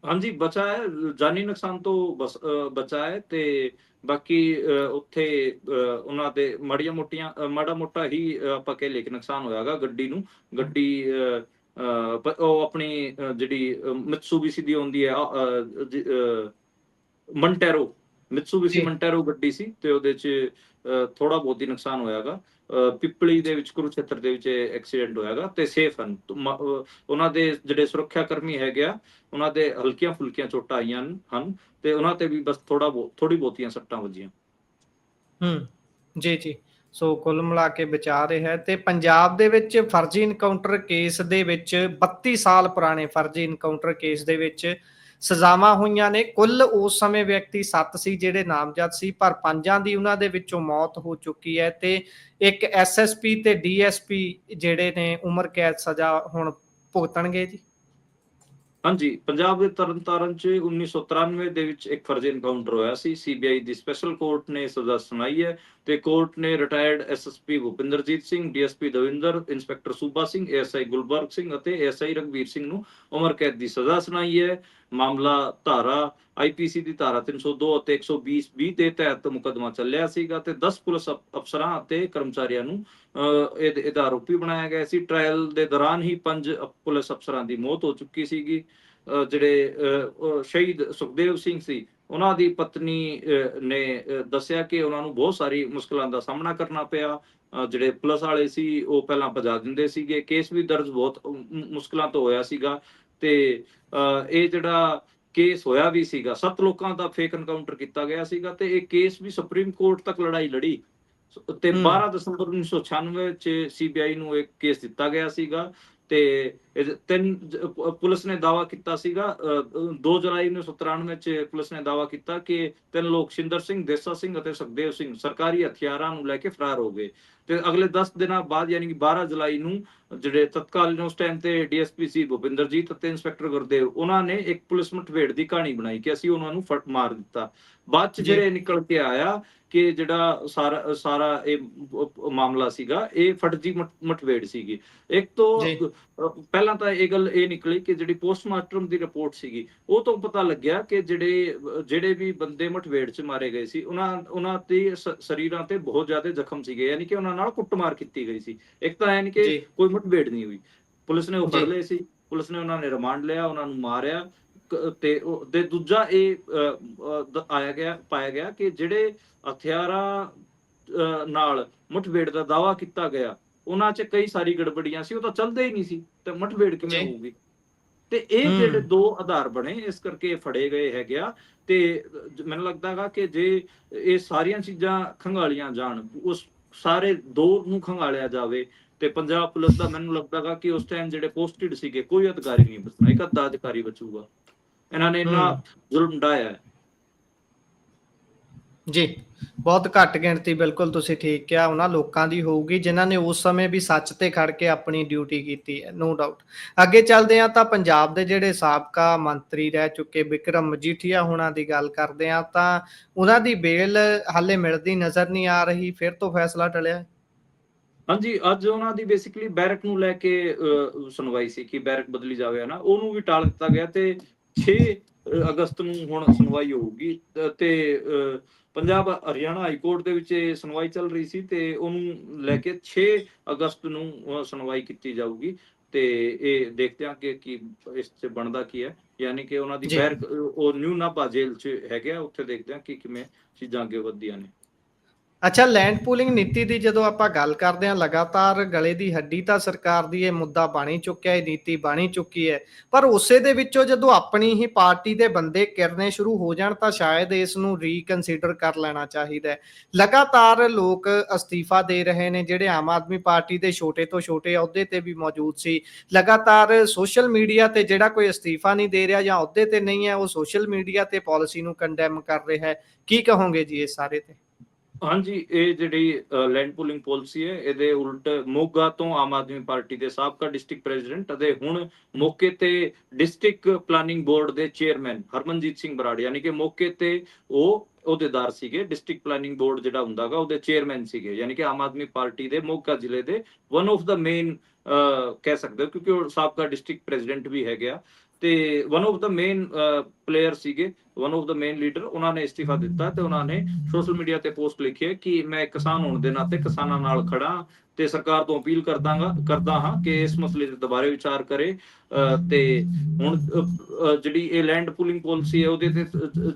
ਹਾਂਜੀ, ਬਚਾ ਹੈ, ਜਾਨੀ ਨੁਕਸਾਨ ਤੋਂ ਬਚਾ ਹੈ। ਤੇ ਬਾਕੀ ਉੱਥੇ ਉਹਨਾਂ ਦੇ ਮਾੜਾ ਮੋਟਾ ਹੀ ਆਪਾਂ ਕਹਿ ਲਈਏ ਕਿ ਨੁਕਸਾਨ ਹੋਇਆਗਾ ਗੱਡੀ ਨੂੰ। ਗੱਡੀ ਉਹ ਆਪਣੀ ਜਿਹੜੀ ਮਿਤਸੂਬੀਸੀ ਦੀ ਆਉਂਦੀ ਹੈ, ਮੰਟੈਰੋ, ਮਿਤਸੂਬੀਸੀ ਜੀ, ਮੰਟੈਰੋ ਗੱਡੀ ਸੀ ਤੇ ਉਹਦੇ 'ਚ ਥੋੜਾ ਬਹੁਤ ਹੀ ਨੁਕਸਾਨ ਹੋਇਆਗਾ। ਪਿੱਪਲੀ ਦੇ ਵਿੱਚ, ਕੁਰੂਕਸ਼ੇਤਰ ਦੇ ਵਿੱਚ ਐਕਸੀਡੈਂਟ ਹੋਇਆਗਾ ਤੇ ਸੇਫ ਹਨ। ਉਹਨਾਂ ਦੇ ਜਿਹੜੇ ਸੁਰੱਖਿਆ ਕਰਮੀ ਹੈਗੇ ਆ, ਉਹਨਾਂ ਦੇ ਹਲਕੀਆਂ ਫੁਲਕੀਆਂ ਚੋਟਾਂ ਆਈਆਂ ਹਨ ਤੇ ਉਹਨਾਂ ਤੇ ਵੀ ਬਸ ਥੋੜੀ ਬਹੁਤੀਆਂ ਸੱਟਾਂ ਵੱਜੀਆਂ। ਹੂੰ, ਜੀ, ਜੀ। ਸੋ ਕੁੱਲ ਮਿਲਾ ਕੇ ਬਚਾ ਰਿਹਾ ਹੈ ਤੇ ਪੰਜਾਬ ਦੇ ਵਿੱਚ ਫਰਜ਼ੀ ਐਨਕਾਊਂਟਰ ਕੇਸ ਦੇ ਵਿੱਚ 32 ਸਾਲ ਪੁਰਾਣੇ ਫਰਜ਼ੀ ਐਨਕਾਊਂਟਰ ਕੇਸ ਦੇ ਵਿੱਚ ਸਜ਼ਾਵਾਂ ਹੋਈਆਂ ਨੇ। ਕੁੱਲ ਉਸ ਸਮੇਂ ਵਿਅਕਤੀ 7 ਸੀ ਜਿਹੜੇ ਨਾਮਜ਼ਦ ਸੀ, ਪਰ 5 ਦੀ ਉਹਨਾਂ ਦੇ ਵਿੱਚੋਂ ਮੌਤ ਹੋ ਚੁੱਕੀ ਹੈ ਤੇ ਇੱਕ ਐਸਐਸਪੀ ਤੇ ਡੀਐਸਪੀ ਜਿਹੜੇ ਨੇ ਉਮਰ ਕੈਦ ਸਜ਼ਾ ਹੁਣ ਭੁਗਤਣਗੇ ਜੀ। ਹਾਂਜੀ, ਪੰਜਾਬ ਦੇ ਤਰਨਤਾਰਨ 'ਚ 1993 ਦੇ ਵਿੱਚ ਇੱਕ ਫਰਜ਼ੀ ਐਨਕਾਊਂਟਰ ਹੋਇਆ ਸੀ। ਸੀਬੀਆਈ ਦੀ ਸਪੈਸ਼ਲ ਕੋਰਟ ਨੇ ਸਜ਼ਾ ਸੁਣਾਈ ਹੈ ਤੇ ਕੋਰਟ ਨੇ retired SSP Bhupinderjit Singh, DSP Davinder, inspector Suba Singh, ASI Gulbarg Singh ਅਤੇ ਏਐਸਆਈ ਰਘਵੀਰ ਸਿੰਘ ਨੂੰ ਉਮਰ ਕੈਦ ਦੀ ਸਜ਼ਾ ਸੁਣਾਈ ਹੈ। ਮਾਮਲਾ ਧਾਰਾ ਆਈਪੀਸੀ ਦੀ ਧਾਰਾ 302 ਅਤੇ 120(b) ਦੇ ਤਹਿਤ ਮੁਕੱਦਮਾ ਚੱਲਿਆ ਸੀਗਾ ਤੇ 10 ਪੁਲਿਸ ਅਫਸਰਾਂ ਅਤੇ ਕਰਮਚਾਰੀਆਂ ਨੂੰ ਇਹਦਾ ਆਰੋਪੀ ਬਣਾਇਆ ਗਿਆ ਸੀ। ਟ੍ਰਾਇਲ ਦੇ ਦੌਰਾਨ ਹੀ 5 ਪੁਲਿਸ ਅਫਸਰਾਂ ਦੀ ਮੌਤ ਹੋ ਚੁੱਕੀ ਸੀਗੀ। ਜਿਹੜੇ ਸ਼ਹੀਦ ਸੁਖਦੇਵ ਸਿੰਘ ਸੀ, ਉਹਨਾਂ ਦੀ ਪਤਨੀ ਨੇ ਦੱਸਿਆ ਕਿ ਉਹਨਾਂ ਨੂੰ ਬਹੁਤ ਸਾਰੀ ਮੁਸ਼ਕਲਾਂ ਦਾ ਸਾਹਮਣਾ ਕਰਨਾ ਪਿਆ। ਜਿਹੜੇ ਪੁਲਿਸ ਵਾਲੇ ਸੀ ਉਹ ਪਹਿਲਾਂ ਭਜਾ ਦਿੰਦੇ ਸੀਗੇ। ਕੇਸ ਵੀ ਦਰਜ ਬਹੁਤ ਮੁਸ਼ਕਲਾਂ ਤੋਂ ਹੋਇਆ ਸੀਗਾ ਤੇ ਇਹ ਜਿਹੜਾ ਕੇਸ ਹੋਇਆ ਵੀ ਸੀਗਾ, 7 ਲੋਕਾਂ ਦਾ ਫੇਕ ਐਨਕਾਊਂਟਰ ਕੀਤਾ ਗਿਆ ਸੀਗਾ ਤੇ ਇਹ ਕੇਸ ਵੀ ਸੁਪਰੀਮ ਕੋਰਟ ਤੱਕ ਲੜਾਈ ਲੜੀ ਤੇ ਹੂੰ, 12 ਦਸੰਬਰ 1996 ਚ ਸੀਬੀਆਈ ਨੂੰ ਇੱਕ ਕੇਸ ਦਿੱਤਾ ਗਿਆ ਸੀਗਾ। ਤੇ ਪੁਲਿਸ ਨੇ ਦਾਅਵਾ ਕੀਤਾ ਸੀਗਾ 2 ਜੁਲਾਈ 1993 ਚ ਪੁਲਿਸ ਨੇ ਦਾਅਵਾ ਕੀਤਾ ਕਿ 3 ਲੋਕ ਸ਼ਿੰਦਰ ਸਿੰਘ, ਦੇਸਾ ਸਿੰਘ ਅਤੇ ਸੁਖਦੇਵ ਸਿੰਘ ਸਰਕਾਰੀ ਹਥਿਆਰਾਂ ਨੂੰ ਲੈ ਕੇ ਫਰਾਰ ਹੋ ਗਏ। ਤੇ ਅਗਲੇ 10 ਦਿਨਾਂ ਬਾਅਦ ਯਾਨੀ ਕਿ 12 ਜੁਲਾਈ ਨੂੰ ਜਿਹੜੇ ਤਤਕਾਲੀਨ ਉਸ ਟਾਈਮ ਤੇ ਡੀਐਸਪੀ ਸੀ ਭੁਪਿੰਦਰਜੀਤ ਅਤੇ ਇੰਸਪੈਕਟਰ ਗੁਰਦੇਵ, ਉਹਨਾਂ ਨੇ ਇੱਕ ਪੁਲਿਸ ਮੁਠਭੇੜ ਦੀ ਕਹਾਣੀ ਬਣਾਈ ਕਿ ਅਸੀਂ ਉਹਨਾਂ ਨੂੰ ਮਾਰ ਦਿੱਤਾ। ਬਾਅਦ ਚ ਫਿਰ ਜੀ, ਇਹ ਨਿਕਲ ਕੇ ਆਇਆ ਕਿ ਜਿਹੜਾ ਸਾਰਾ ਇਹ ਮਾਮਲਾ ਸੀਗਾ ਇਹ ਫਰਜ਼ੀ ਮੁਠਭੇੜ ਸੀਗੀ। ਇੱਕ ਜੀ, ਤੋਂ ਪਹਿਲਾਂ ਤਾਂ ਇਹ ਗੱਲ ਇਹ ਨਿਕਲੀ ਕਿ ਜਿਹੜੀ ਪੋਸਟਮਾਰਟਮ ਦੀ ਰਿਪੋਰਟ ਸੀਗੀ ਉਹ ਤੋਂ ਪਤਾ ਲੱਗਿਆ ਕਿ ਜਿਹੜੇ ਵੀ ਬੰਦੇ ਮੁਠਭੇੜ 'ਚ ਮਾਰੇ ਗਏ ਸੀ ਉਹਨਾਂ ਦੇ ਸਰੀਰਾਂ ਤੇ ਬਹੁਤ ਜ਼ਿਆਦਾ ਜ਼ਖਮ ਸੀਗੇ, ਯਾਨੀ ਕਿ ਉਹਨਾਂ ਨਾਲ ਕੁੱਟਮਾਰ ਕੀਤੀ ਗਈ ਸੀ। ਇੱਕ ਤਾਂ ਯਾਨੀ ਕਿ ਜੀ, ਕੋਈ ਮੁਠਭੇੜ ਨਹੀਂ ਹੋਈ, ਪੁਲਿਸ ਨੇ ਉਹ ਫੜ ਜੀ, ਲਏ ਸੀ, ਪੁਲਿਸ ਨੇ ਉਹਨਾਂ ਨੇ ਰਿਮਾਂਡ ਲਿਆ, ਉਹਨਾਂ ਨੂੰ ਮਾਰਿਆ, ਤੇ ਦੂਜਾ ਇਹ ਪਾਇਆ ਗਿਆ ਕਿ ਜਿਹੜੇ ਹਥਿਆਰਾਂ ਨਾਲ ਮੁਠਭੇੜ ਦਾ ਦਾਵਾ ਕੀਤਾ ਗਿਆ, ਉਹਨਾਂ 'ਚ ਕਈ ਸਾਰੀ ਗੜਬੜੀਆਂ ਸੀ, ਉਹ ਤਾਂ ਚੱਲਦੇ ਹੀ ਨਹੀਂ ਸੀ, ਤੇ ਮੁਠਭੇੜ ਕਿਵੇਂ ਜੀ। ਹੋਊਗੀ? ਤੇ ਇਹ ਜਿਹੜੇ ਦੋ ਆਧਾਰ ਬਣੇ, ਇਸ ਕਰਕੇ ਫੜੇ ਗਏ ਹੈਗੇ ਆ। ਤੇ ਮੈਨੂੰ ਲੱਗਦਾ ਹੈਗਾ ਕਿ ਜੇ ਇਹ ਸਾਰੀਆਂ ਚੀਜ਼ਾਂ ਖੰਗਾਲੀਆਂ ਜਾਣ, ਉਸ ਸਾਰੇ ਦੌਰ ਨੂੰ ਖੰਗਾਲਿਆ ਜਾਵੇ, ਤੇ ਪੰਜਾਬ ਪੁਲਿਸ ਦਾ ਮੈਨੂੰ ਲੱਗਦਾ ਹੈਗਾ ਕਿ ਉਸ ਟਾਈਮ ਜਿਹੜੇ ਪੋਸਟਡ ਸੀਗੇ, ਕੋਈ ਅਧਿਕਾਰੀ ਨਹੀਂ ਬਚਣਾ, ਇੱਕ ਅੱਧਾ ਅਧਿਕਾਰੀ ਬਚੂਗਾ। ਇਹਨਾਂ ਨੇ ਇੰਨਾ ਜ਼ੁਲਮ ਢਾਇਆ ਹੈ। ਜੀ, ਬਹੁਤ ਘੱਟ ਗਿਣਤੀ, ਬਿਲਕੁਲ ਤੁਸੀਂ ਠੀਕ ਕਿਹਾ, ਉਹਨਾਂ ਲੋਕਾਂ ਦੀ ਹੋਊਗੀ ਜਿਨ੍ਹਾਂ ਨੇ ਉਸ ਸਮੇਂ ਵੀ ਸੱਚ ਤੇ ਖੜ ਕੇ ਆਪਣੀ ਡਿਊਟੀ ਕੀਤੀ ਹੈ, ਨੋ ਡਾਊਟ। ਅੱਗੇ ਚੱਲਦੇ ਹਾਂ ਤਾਂ ਪੰਜਾਬ ਦੇ ਜਿਹੜੇ ਸਾਬਕਾ ਮੰਤਰੀ ਰਹਿ ਚੁੱਕੇ ਵਿਕਰਮ ਮਜੀਠੀਆ ਹੁਣਾਂ ਦੀ ਗੱਲ ਕਰਦੇ ਹਾਂ, ਤਾਂ ਉਹਨਾਂ ਦੀ ਬੇਲ ਹਾਲੇ ਮਿਲਦੀ ਨਜ਼ਰ ਨਹੀਂ ਆ ਰਹੀ, ਫਿਰ ਤੋਂ ਫੈਸਲਾ ਟਲਿਆ। ਹਾਂਜੀ, ਅੱਜ ਉਹਨਾਂ ਦੀ ਬੇਸਿਕਲੀ ਬੈਰਕ ਨੂੰ ਲੈ ਕੇ ਸੁਣਵਾਈ ਸੀ ਕਿ ਬੈਰਕ ਬਦਲੀ ਜਾਵੇ, ਨਾ ਉਹਨੂੰ ਵੀ ਟਾਲ ਦਿੱਤਾ ਗਿਆ, ਤੇ 6 ਅਗਸਤ ਨੂੰ ਹੁਣ ਸੁਣਵਾਈ ਹੋਊਗੀ। ਤੇ ਪੰਜਾਬ ਹਰਿਆਣਾ ਹਾਈ ਕੋਰਟ ਦੇ ਵਿੱਚ ਸੁਣਵਾਈ ਚੱਲ ਰਹੀ ਸੀ, ਤੇ ਉਹਨੂੰ ਲੈ ਕੇ 6 ਅਗਸਤ ਨੂੰ ਸੁਣਵਾਈ ਕੀਤੀ ਜਾਊਗੀ। ਤੇ ਇਹ ਦੇਖਦੇ ਹਾਂ ਕਿ ਕੀ ਇਸ 'ਚ ਬਣਦਾ ਕੀ ਹੈ, ਯਾਨੀ ਕਿ ਉਹਨਾਂ ਦੀ ਬੈਰਕ ਉਹ ਨਿਊ ਨਾਭਾ ਜੇਲ੍ਹ 'ਚ ਹੈਗੇ ਆ, ਉੱਥੇ ਦੇਖਦੇ ਹਾਂ ਕਿ ਕਿਵੇਂ ਚੀਜ਼ਾਂ ਅੱਗੇ ਵਧਦੀਆਂ ਨੇ। ਅੱਛਾ, ਲੈਂਡ ਪੂਲਿੰਗ ਨੀਤੀ ਦੀ ਜਦੋਂ ਆਪਾਂ ਗੱਲ ਕਰਦੇ ਹਾਂ, ਲਗਾਤਾਰ ਗਲੇ ਦੀ ਹੱਡੀ ਤਾਂ ਸਰਕਾਰ ਦੀ ਇਹ ਮੁੱਦਾ ਬਣ ਹੀ ਚੁੱਕਿਆ, ਇਹ ਨੀਤੀ ਬਣ ਹੀ ਚੁੱਕੀ ਹੈ, ਪਰ ਉਸੇ ਦੇ ਵਿੱਚੋਂ ਜਦੋਂ ਆਪਣੀ ਹੀ ਪਾਰਟੀ ਦੇ ਬੰਦੇ ਕਿਰਨੇ ਸ਼ੁਰੂ ਹੋ ਜਾਣ ਤਾਂ ਸ਼ਾਇਦ ਇਸ ਨੂੰ ਰੀਕਨਸੀਡਰ ਕਰ ਲੈਣਾ ਚਾਹੀਦਾ ਹੈ। ਲਗਾਤਾਰ ਲੋਕ ਅਸਤੀਫਾ ਦੇ ਰਹੇ ਨੇ, ਜਿਹੜੇ ਆਮ ਆਦਮੀ ਪਾਰਟੀ ਦੇ ਛੋਟੇ ਤੋਂ ਛੋਟੇ ਅਹੁਦੇ ਤੇ ਵੀ ਮੌਜੂਦ ਸੀ। ਲਗਾਤਾਰ ਸੋਸ਼ਲ ਮੀਡੀਆ ਤੇ ਜਿਹੜਾ ਕੋਈ ਅਸਤੀਫਾ ਨਹੀਂ ਦੇ ਰਿਹਾ ਜਾਂ ਅਹੁਦੇ ਤੇ ਨਹੀਂ ਹੈ, ਉਹ ਸੋਸ਼ਲ ਮੀਡੀਆ ਤੇ ਪਾਲਿਸੀ ਨੂੰ ਕੰਡੈਮ ਕਰ ਰਿਹਾ ਹੈ। ਕੀ ਕਹੋਗੇ ਜੀ ਇਸ ਸਾਰੇ ਤੇ? ਹਾਂਜੀ, ਇਹ ਜਿਹੜੀ ਲੈਂਡ ਪੂਲਿੰਗ ਪਾਲਿਸੀ ਹੈ, ਇਹਦੇ ਉਲਟ ਮੋਗਾ ਤੋਂ ਆਮ ਆਦਮੀ ਪਾਰਟੀ ਦੇ ਸਾਬਕਾ ਡਿਸਟ੍ਰਿਕਟ ਪ੍ਰੈਜ਼ੀਡੈਂਟ ਅਤੇ ਹੁਣ ਮੌਕੇ ਤੇ ਡਿਸਟ੍ਰਿਕਟ ਪਲਾਨਿੰਗ ਬੋਰਡ ਦੇ ਚੇਅਰਮੈਨ ਹਰਮਨਜੀਤ ਸਿੰਘ ਬਰਾੜ, ਯਾਨੀ ਕਿ ਮੌਕੇ ਤੇ ਉਹ ਅਹੁਦੇਦਾਰ ਸੀਗੇ, ਡਿਸਟ੍ਰਿਕਟ ਪਲਾਨਿੰਗ ਬੋਰਡ ਜਿਹੜਾ ਹੁੰਦਾਗਾ ਉਹਦੇ ਚੇਅਰਮੈਨ ਸੀਗੇ, ਯਾਨੀ ਕਿ ਆਮ ਆਦਮੀ ਪਾਰਟੀ ਦੇ ਮੋਗਾ ਜ਼ਿਲ੍ਹੇ ਦੇ ਵਨ ਆਫ ਦਾ ਮੇਨ ਕਹਿ ਸਕਦੇ ਹੋ, ਕਿਉਂਕਿ ਉਹ ਸਾਬਕਾ ਡਿਸਟ੍ਰਿਕਟ ਪ੍ਰੈਜ਼ੀਡੈਂਟ ਵੀ ਹੈਗੇ ਆ, ਤੇ one of the main player ਸੀਗੇ, one of the main leader. ਉਹਨਾਂ ਨੇ ਇਸਤੀਫਾ ਦਿੱਤਾ ਤੇ ਉਹਨਾਂ ਨੇ ਸੋਸ਼ਲ ਮੀਡੀਆ ਤੇ ਪੋਸਟ ਲਿਖੀ ਹੈ ਕਿ ਮੈਂ ਕਿਸਾਨ ਹੋਣ ਦੇ ਨਾਤੇ ਕਿਸਾਨਾਂ ਨਾਲ ਖੜਾ, ਤੇ ਸਰਕਾਰ ਤੋਂ ਅਪੀਲ ਕਰਦਾ ਹਾਂ ਕਿ ਇਸ ਮਸਲੇ ਤੇ ਦੁਬਾਰੇ ਵਿਚਾਰ ਕਰੇ। ਤੇ ਹੁਣ ਜਿਹੜੀ ਇਹ ਲੈਂਡ ਪੂਲਿੰਗ ਪਾਲਿਸੀ ਹੈ, ਉਹਦੇ ਤੇ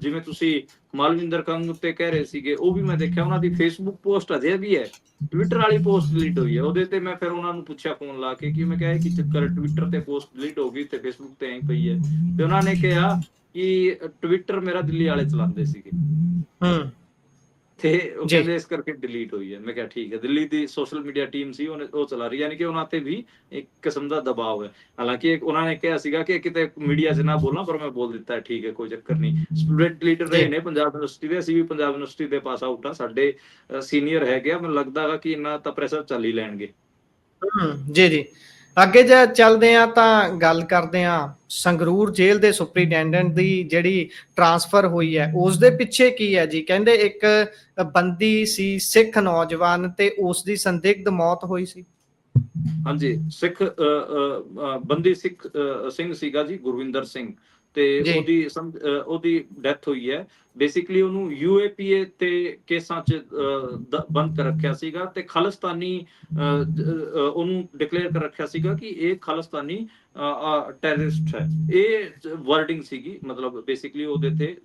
ਜਿਵੇਂ ਤੁਸੀਂ ਮਾਲਵਿੰਦਰ ਕੰਗ ਉੱਤੇ ਕਹਿ ਰਹੇ ਸੀਗੇ, ਉਹ ਵੀ ਮੈਂ ਦੇਖਿਆ ਉਹਨਾਂ ਦੀ ਫੇਸਬੁੱਕ ਪੋਸਟ ਅਜੇ ਵੀ ਹੈ, ਟਵਿੱਟਰ ਵਾਲੀ ਪੋਸਟ ਡਿਲੀਟ ਹੋਈ ਹੈ। ਉਹਦੇ ਤੇ ਮੈਂ ਫਿਰ ਉਹਨਾਂ ਨੂੰ ਪੁੱਛਿਆ ਫੋਨ ਲਾ ਕੇ ਕਿ ਮੈਂ ਕਿਹਾ ਕੀ ਚੱਕਰ, ਟਵਿੱਟਰ ਤੇ ਪੋਸਟ ਡਿਲੀਟ ਹੋ ਗਈ ਤੇ ਫੇਸਬੁੱਕ ਤੇ ਐਂ ਪਈ ਹੈ, ਤੇ ਉਹਨਾਂ ਨੇ ਕਿਹਾ ਕਿ ਟਵਿੱਟਰ ਮੇਰਾ ਦਿੱਲੀ ਵਾਲੇ ਚਲਾਉਂਦੇ ਸੀਗੇ, ਤੇ ਉਹ ਕਹਿੰਦੇ ਇਸ ਕਰਕੇ ਡਿਲੀਟ ਹੋਈ ਹੈ। ਮੈਂ ਕਿਹਾ ਠੀਕ ਹੈ, ਦਿੱਲੀ ਦੀ ਸੋਸ਼ਲ ਮੀਡੀਆ ਟੀਮ ਸੀ, ਉਹ ਚਲਾ ਰਹੀ, ਯਾਨੀ ਕਿ ਉਹਨਾਂ ਤੇ ਵੀ ਇੱਕ ਕਿਸਮ ਦਾ ਦਬਾਅ ਹੈ। ਹਾਲਾਂਕਿ ਉਹਨਾਂ ਨੇ ਕਿਹਾ ਸੀਗਾ ਕਿ ਕਿਤੇ ਮੀਡੀਆ 'ਚ ਨਾ ਬੋਲਣਾ, ਪਰ ਮੈਂ ਬੋਲ ਦਿੱਤਾ, ਠੀਕ ਹੈ, ਕੋਈ ਚੱਕਰ ਨਹੀਂ। ਸਟੂਡੈਂਟ ਲੀਡਰ ਰਹੇ ਨੇ ਪੰਜਾਬ ਯੂਨੀਵਰਸਿਟੀ ਦੇ, ਅਸੀਂ ਵੀ ਪੰਜਾਬ ਯੂਨੀਵਰਸਿਟੀ ਦੇ ਪਾਸ ਆਊਟ ਆ, ਸਾਡੇ ਸੀਨੀਅਰ ਹੈਗੇ ਆ, ਮੈਨੂੰ ਲੱਗਦਾ ਹੈ ਕਿ ਇੰਨਾ ਤਾਂ ਪ੍ਰੈਸ਼ਰ ਚੱਲ ਹੀ ਲੈਣਗੇ। ਜੀ ਜੀ, ਅੱਗੇ ਜੇ ਚੱਲਦੇ ਹਾਂ ਤਾਂ ਗੱਲ ਕਰਦੇ ਹਾਂ ਸੰਗਰੂਰ ਜੇਲ੍ਹ ਦੇ ਸੁਪਰੀਡੈਂਡੈਂਟ ਦੀ ਜਿਹੜੀ ਟਰਾਂਸਫਰ ਹੋਈ ਹੈ, ਉਸ ਦੇ ਪਿੱਛੇ ਕੀ ਹੈ ਜੀ? ਕਹਿੰਦੇ ਇੱਕ ਬੰਦੀ ਸੀ ਸਿੱਖ ਨੌਜਵਾਨ, ਤੇ ਉਸ ਦੀ ਸੰਦਿਗਧ ਮੌਤ ਹੋਈ ਸੀ। ਹਾਂਜੀ, ਸਿੱਖ ਬੰਦੀ ਸਿੱਖ ਸਿੰਘ ਸੀਗਾ ਜੀ, ਗੁਰਵਿੰਦਰ ਸਿੰਘ, ਤੇ ਉਹਦੀ ਡੈਥ ਹੋਈ ਹੈ। ਬੇਸਿਕਲੀ ਉਹਨੂੰ UAPA ਤੇ ਕੇਸਾਂ 'ਚ ਬੰਦ ਕਰ ਰੱਖਿਆ ਸੀਗਾ, ਤੇ ਖਾਲਿਸਤਾਨੀ ਉਹਨੂੰ ਡਿਕਲੇਅਰ ਕਰ ਰੱਖਿਆ ਸੀਗਾ ਕਿ ਇਹ ਖਾਲਿਸਤਾਨੀ ਟੈਰਰਿਸਟ ਹੈ। ਇਹ ਵਰਡਿੰਗ ਸੀਗੀ, ਮਤਲਬ ਬੇਸਿਕਲੀ ਉਹਦੇ ਤੇ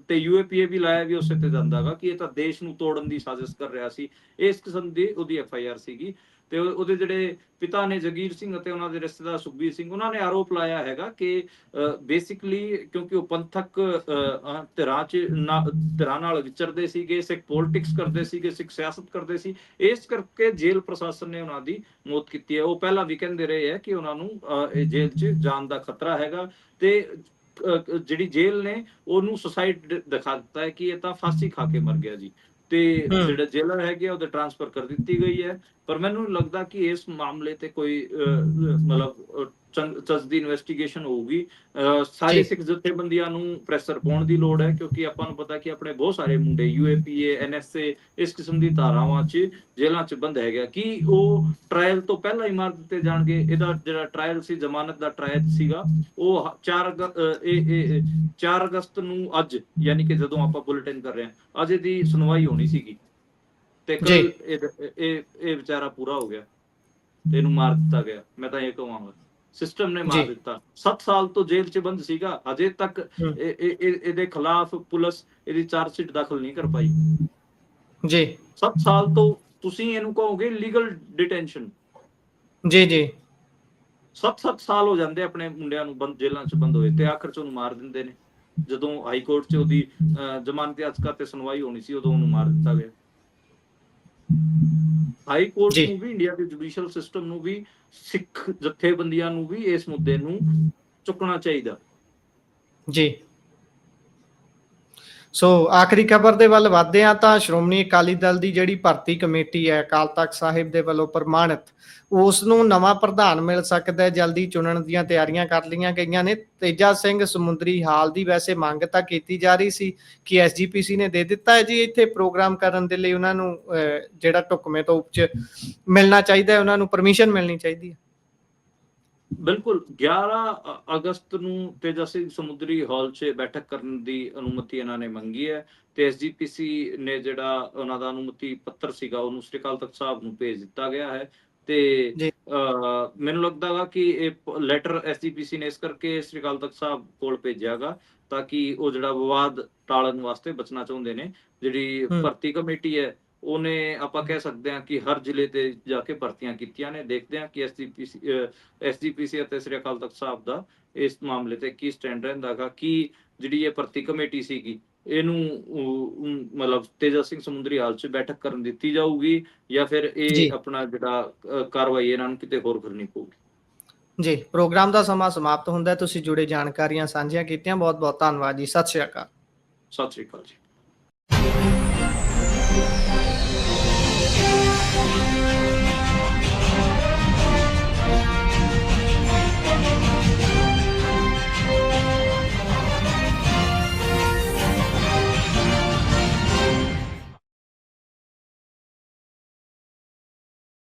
ਤੇ UAPA ਵੀ ਲਾਇਆ ਵੀ ਉਸੇ ਤੇ ਜਾਂਦਾਗਾ ਕਿ ਇਹ ਤਾਂ ਦੇਸ਼ ਨੂੰ ਤੋੜਨ ਦੀ ਸਾਜ਼ਿਸ਼ ਕਰ ਰਿਹਾ ਸੀ। ਇਸ ਕਿਸਮ ਦੀ ਉਹਦੀ FIR ਸੀਗੀ। ਤੇ ਉਹਦੇ ਜਿਹੜੇ ਪਿਤਾ ਨੇ ਜਗੀਰ ਸਿੰਘ ਅਤੇ ਉਹਨਾਂ ਦੇ ਰਿਸ਼ਤੇਦਾਰ ਸੁਖਬੀਰ ਸਿੰਘ, ਉਹਨਾਂ ਨੇ ਆਰੋਪ ਲਾਇਆ ਹੈਗਾ ਕਿ ਬੇਸਿਕਲੀ ਕਿਉਂਕਿ ਉਹ ਪੰਥਕ ਧਿਰਾਂ ਨਾਲ ਵਿਚਰਦੇ ਸੀਗੇ, ਸਿੱਖ ਪੋਲਿਟਿਕਸ ਕਰਦੇ ਸੀਗੇ, ਸਿੱਖ ਸਿਆਸਤ ਕਰਦੇ ਸੀ, ਇਸ ਕਰਕੇ ਜੇਲ੍ਹ ਪ੍ਰਸ਼ਾਸਨ ਨੇ ਉਹਨਾਂ ਦੀ ਮੌਤ ਕੀਤੀ ਹੈ। ਉਹ ਪਹਿਲਾਂ ਵੀ ਕਹਿੰਦੇ ਰਹੇ ਹੈ ਕਿ ਉਹਨਾਂ ਨੂੰ ਜੇਲ੍ਹ 'ਚ ਜਾਣ ਦਾ ਖਤਰਾ ਹੈਗਾ, ਤੇ ਜਿਹੜੀ ਜੇਲ੍ਹ ਨੇ ਉਹਨੂੰ ਸੁਸਾਈਡ ਦਿਖਾ ਦਿੱਤਾ ਹੈ ਕਿ ਇਹ ਤਾਂ ਫਾਂਸੀ ਖਾ ਕੇ ਮਰ ਗਿਆ ਜੀ, ਤੇ ਜਿਹੜਾ ਜੇਲਰ ਹੈਗੇ ਉਹਦੇ ਟ੍ਰਾਂਸਫਰ ਕਰ ਦਿੱਤੀ ਗਈ ਹੈ। ਪਰ ਮੈਨੂੰ ਲੱਗਦਾ ਕਿ ਇਸ ਮਾਮਲੇ ਤੇ ਕੋਈ ਮਤਲਬ ਚੱਜਦੀ ਇਨਵੈਸਟੀਗੇਸ਼ਨ ਹੋਊਗੀ। ਸਾਰੇ ਸਿੱਖ ਜਥੇਬੰਦੀਆਂ ਨੂੰ ਪ੍ਰੈਸ਼ਰ ਪਾਉਣ ਦੀ ਲੋੜ ਹੈ, ਕਿਉਂਕਿ ਆਪਾਂ ਨੂੰ ਪਤਾ ਕਿ ਆਪਣੇ ਬਹੁਤ ਸਾਰੇ ਮੁੰਡੇ UAPA NSA ਇਸ ਕਿਸਮ ਦੀ ਧਾਰਾਵਾਂ 'ਚ ਜੇਲ੍ਹਾਂ 'ਚ ਬੰਦ ਹੈਗਾ। ਕਿ ਉਹ ਟ੍ਰਾਇਲ ਤੋਂ ਪਹਿਲਾਂ ਹੀ ਮਾਰ ਦਿੱਤੇ ਜਾਣਗੇ? ਇਹਦਾ ਜਿਹੜਾ ਟ੍ਰਾਇਲ ਸੀ, ਜ਼ਮਾਨਤ ਦਾ ਟ੍ਰਾਇਲ ਸੀਗਾ, ਉਹ 4 ਅਗਸਤ ਨੂੰ, ਅੱਜ ਯਾਨੀ ਕਿ ਜਦੋਂ ਆਪਾਂ ਬੁਲੇਟਿਨ ਕਰ ਰਹੇ ਹਾਂ, ਅੱਜ ਦੀ ਸੁਣਵਾਈ ਹੋਣੀ ਸੀਗੀ, ਤੇ ਕੱਲ ਇਹ ਵਿਚਾਰਾ ਪੂਰਾ ਹੋ ਗਿਆ ਤੇ ਇਹਨੂੰ ਮਾਰ ਦਿੱਤਾ ਗਿਆ। ਮੈਂ ਤਾਂ ਇਹ ਕਹਾਂਗਾ। ਸਿਸਟਮ ਨੇ ਜੀ। ਮਾਰ ਦਿੱਤਾ। 7 ਸਾਲ ਤੋਂ ਜੇਲ੍ਹ 'ਚ ਬੰਦ ਸੀਗਾ, ਹਜੇ ਤੱਕ ਹੂੰ। ਇਹਦੇ ਖਿਲਾਫ ਪੁਲਿਸ ਇਹਦੀ ਚਾਰਜ ਸ਼ੀਟ ਦਾਖਲ ਨਹੀਂ ਕਰ ਪਾਈ। ਜੀ 7 ਸਾਲ ਤੋਂ ਤੁਸੀਂ ਇਹਨੂੰ ਕਹੋਗੇ ਲੀਗਲ ਡਿਟੈਂਸ਼ਨ। ਜੀ ਜੀ 7-7 ਸਾਲ ਹੋ ਜਾਂਦੇ ਆਪਣੇ ਮੁੰਡਿਆਂ ਨੂੰ ਜੇਲ੍ਹਾਂ 'ਚ ਬੰਦ ਹੋਏ, ਤੇ ਆਖਰ 'ਚ ਉਹਨੂੰ ਮਾਰ ਦਿੰਦੇ ਨੇ। ਜਦੋਂ ਹਾਈ ਕੋਰਟ 'ਚ ਉਹਦੀ ਜ਼ਮਾਨਤ ਯਾਚਕਾ ਤੇ ਸੁਣਵਾਈ ਹੋਣੀ ਸੀ, ਉਦੋਂ ਉਹਨੂੰ ਮਾਰ ਦਿੱਤਾ ਗਿਆ। ਹਾਈ ਕੋਰਟ ਜੀ ਨੂੰ ਵੀ, ਇੰਡੀਆ ਦੇ ਜੁਡੀਸ਼ੀਅਲ ਸਿਸਟਮ ਨੂੰ ਵੀ, ਸਿੱਖ ਜਥੇਬੰਦੀਆਂ ਨੂੰ ਵੀ ਇਸ ਮੁੱਦੇ ਨੂੰ ਚੁੱਕਣਾ ਚਾਹੀਦਾ। ਜੀ ਸੋ ਆਖਰੀ ਖਬਰ ਦੇ ਵੱਲ ਵਧਦੇ ਹਾਂ ਤਾਂ ਸ਼੍ਰੋਮਣੀ ਅਕਾਲੀ ਦਲ ਦੀ ਜਿਹੜੀ ਭਰਤੀ ਕਮੇਟੀ ਹੈ ਅਕਾਲ ਤਖਤ ਸਾਹਿਬ ਦੇ ਵੱਲੋਂ ਪ੍ਰਮਾਣਿਤ, ਉਸ ਨੂੰ ਨਵਾਂ ਪ੍ਰਧਾਨ ਮਿਲ ਸਕਦਾ ਹੈ। ਜਲਦੀ ਚੁਣਨ ਦੀਆਂ ਤਿਆਰੀਆਂ ਕਰ ਲਈਆਂ ਗਈਆਂ ਨੇ। ਤੇਜਾ ਸਿੰਘ ਸਮੁੰਦਰੀ ਹਾਲ ਦੀ ਵੈਸੇ ਮੰਗ ਤਾਂ ਕੀਤੀ ਜਾ ਰਹੀ ਸੀ ਕਿ ਐਸਜੀਪੀਸੀ ਨੇ ਦੇ ਦਿੱਤਾ ਹੈ ਜੀ ਇੱਥੇ ਪ੍ਰੋਗਰਾਮ ਕਰਨ ਦੇ ਲਈ ਉਹਨਾਂ ਨੂੰ ਜਿਹੜਾ ਢੁਕਵੇਂ ਤੋਂ ਉੱਚ ਮਿਲਣਾ ਚਾਹੀਦਾ ਹੈ, ਉਹਨਾਂ ਨੂੰ ਪਰਮਿਸ਼ਨ ਮਿਲਣੀ ਚਾਹੀਦੀ ਹੈ। ਬਿਲਕੁਲ 11 ਅਗਸਤ ਨੂੰ ਤੇਜਾ ਸਿੰਘ ਸਮੁੰਦਰੀ ਹਾਲ 'ਚ ਬੈਠਕ ਕਰਨ ਦੀ ਅਨੁਮਤੀ ਇਹਨਾਂ ਨੇ ਮੰਗੀ ਹੈ, ਤੇ ਐਸਜੀਪੀਸੀ ਨੇ ਜਿਹੜਾ ਉਹਨਾਂ ਦਾ ਅਨੁਮਤੀ ਪੱਤਰ ਸੀਗਾ ਉਹਨੂੰ ਸ੍ਰੀ ਅਕਾਲ ਤਖਤ ਸਾਹਿਬ ਨੂੰ ਭੇਜ ਦਿੱਤਾ ਗਿਆ ਹੈ। ਤੇ ਜੀ ਮੈਨੂੰ ਲੱਗਦਾ ਵਾ ਕਿ ਇਹ ਲੈਟਰ ਐਸਜੀਪੀਸੀ ਨੇ ਇਸ ਕਰਕੇ ਸ੍ਰੀ ਅਕਾਲ ਤਖਤ ਸਾਹਿਬ ਕੋਲ ਭੇਜਿਆਗਾ ਤਾਂ ਕਿ ਉਹ ਜਿਹੜਾ ਵਿਵਾਦ ਟਾਲਣ ਵਾਸਤੇ ਬਚਣਾ ਚਾਹੁੰਦੇ ਨੇ। ਜਿਹੜੀ ਭਰਤੀ ਕਮੇਟੀ ਹੈ ਉਹਨੇ ਆਪਾਂ ਕਹਿ ਸਕਦੇ ਹਾਂ ਕਿ ਹਰ ਜ਼ਿਲ੍ਹੇ ਤੇ ਜਾ ਕੇ ਭਰਤੀਆਂ ਕੀਤੀਆਂ ਨੇ। ਦੇਖਦੇ ਹਾਂ ਕਿ ਐਸਜੀਪੀਸੀ ਅਤੇ ਸ੍ਰੀ ਅਕਾਲ ਤਖਤ ਸਾਹਿਬ ਦਾ ਇਸ ਮਾਮਲੇ ਤੇ ਕੀ ਸਟੈਂਡ ਰਹਿੰਦਾ ਗਾ। ਕੀ ਜਿਹੜੀ ਇਹ ਭਰਤੀ ਕਮੇਟੀ ਸੀਗੀ ਇਹਨੂੰ ਮਤਲਬ ਤੇਜਾ ਸਿੰਘ ਸਮੁੰਦਰੀ ਹਾਲ 'ਚ ਬੈਠਕ ਕਰਨ ਦਿੱਤੀ ਜਾਊਗੀ, ਜਾਂ ਫਿਰ ਇਹ ਆਪਣਾ ਜਿਹੜਾ ਕਾਰਵਾਈ ਇਹਨਾਂ ਨੂੰ ਕਿਤੇ ਹੋਰ ਕਰਨੀ ਪਊਗੀ। ਜੀ ਪ੍ਰੋਗਰਾਮ ਦਾ ਸਮਾਂ ਸਮਾਪਤ ਹੁੰਦਾ ਹੈ। ਤੁਸੀਂ ਜੁੜੇ ਜਾਣਕਾਰੀਆਂ ਸਾਂਝੀਆਂ ਕੀਤੀਆਂ, ਬਹੁਤ ਬਹੁਤ ਧੰਨਵਾਦ ਜੀ। ਸਤਿ ਸ਼੍ਰੀ ਅਕਾਲ। ਸਤਿ ਸ਼੍ਰੀ ਅਕਾਲ ਜੀ।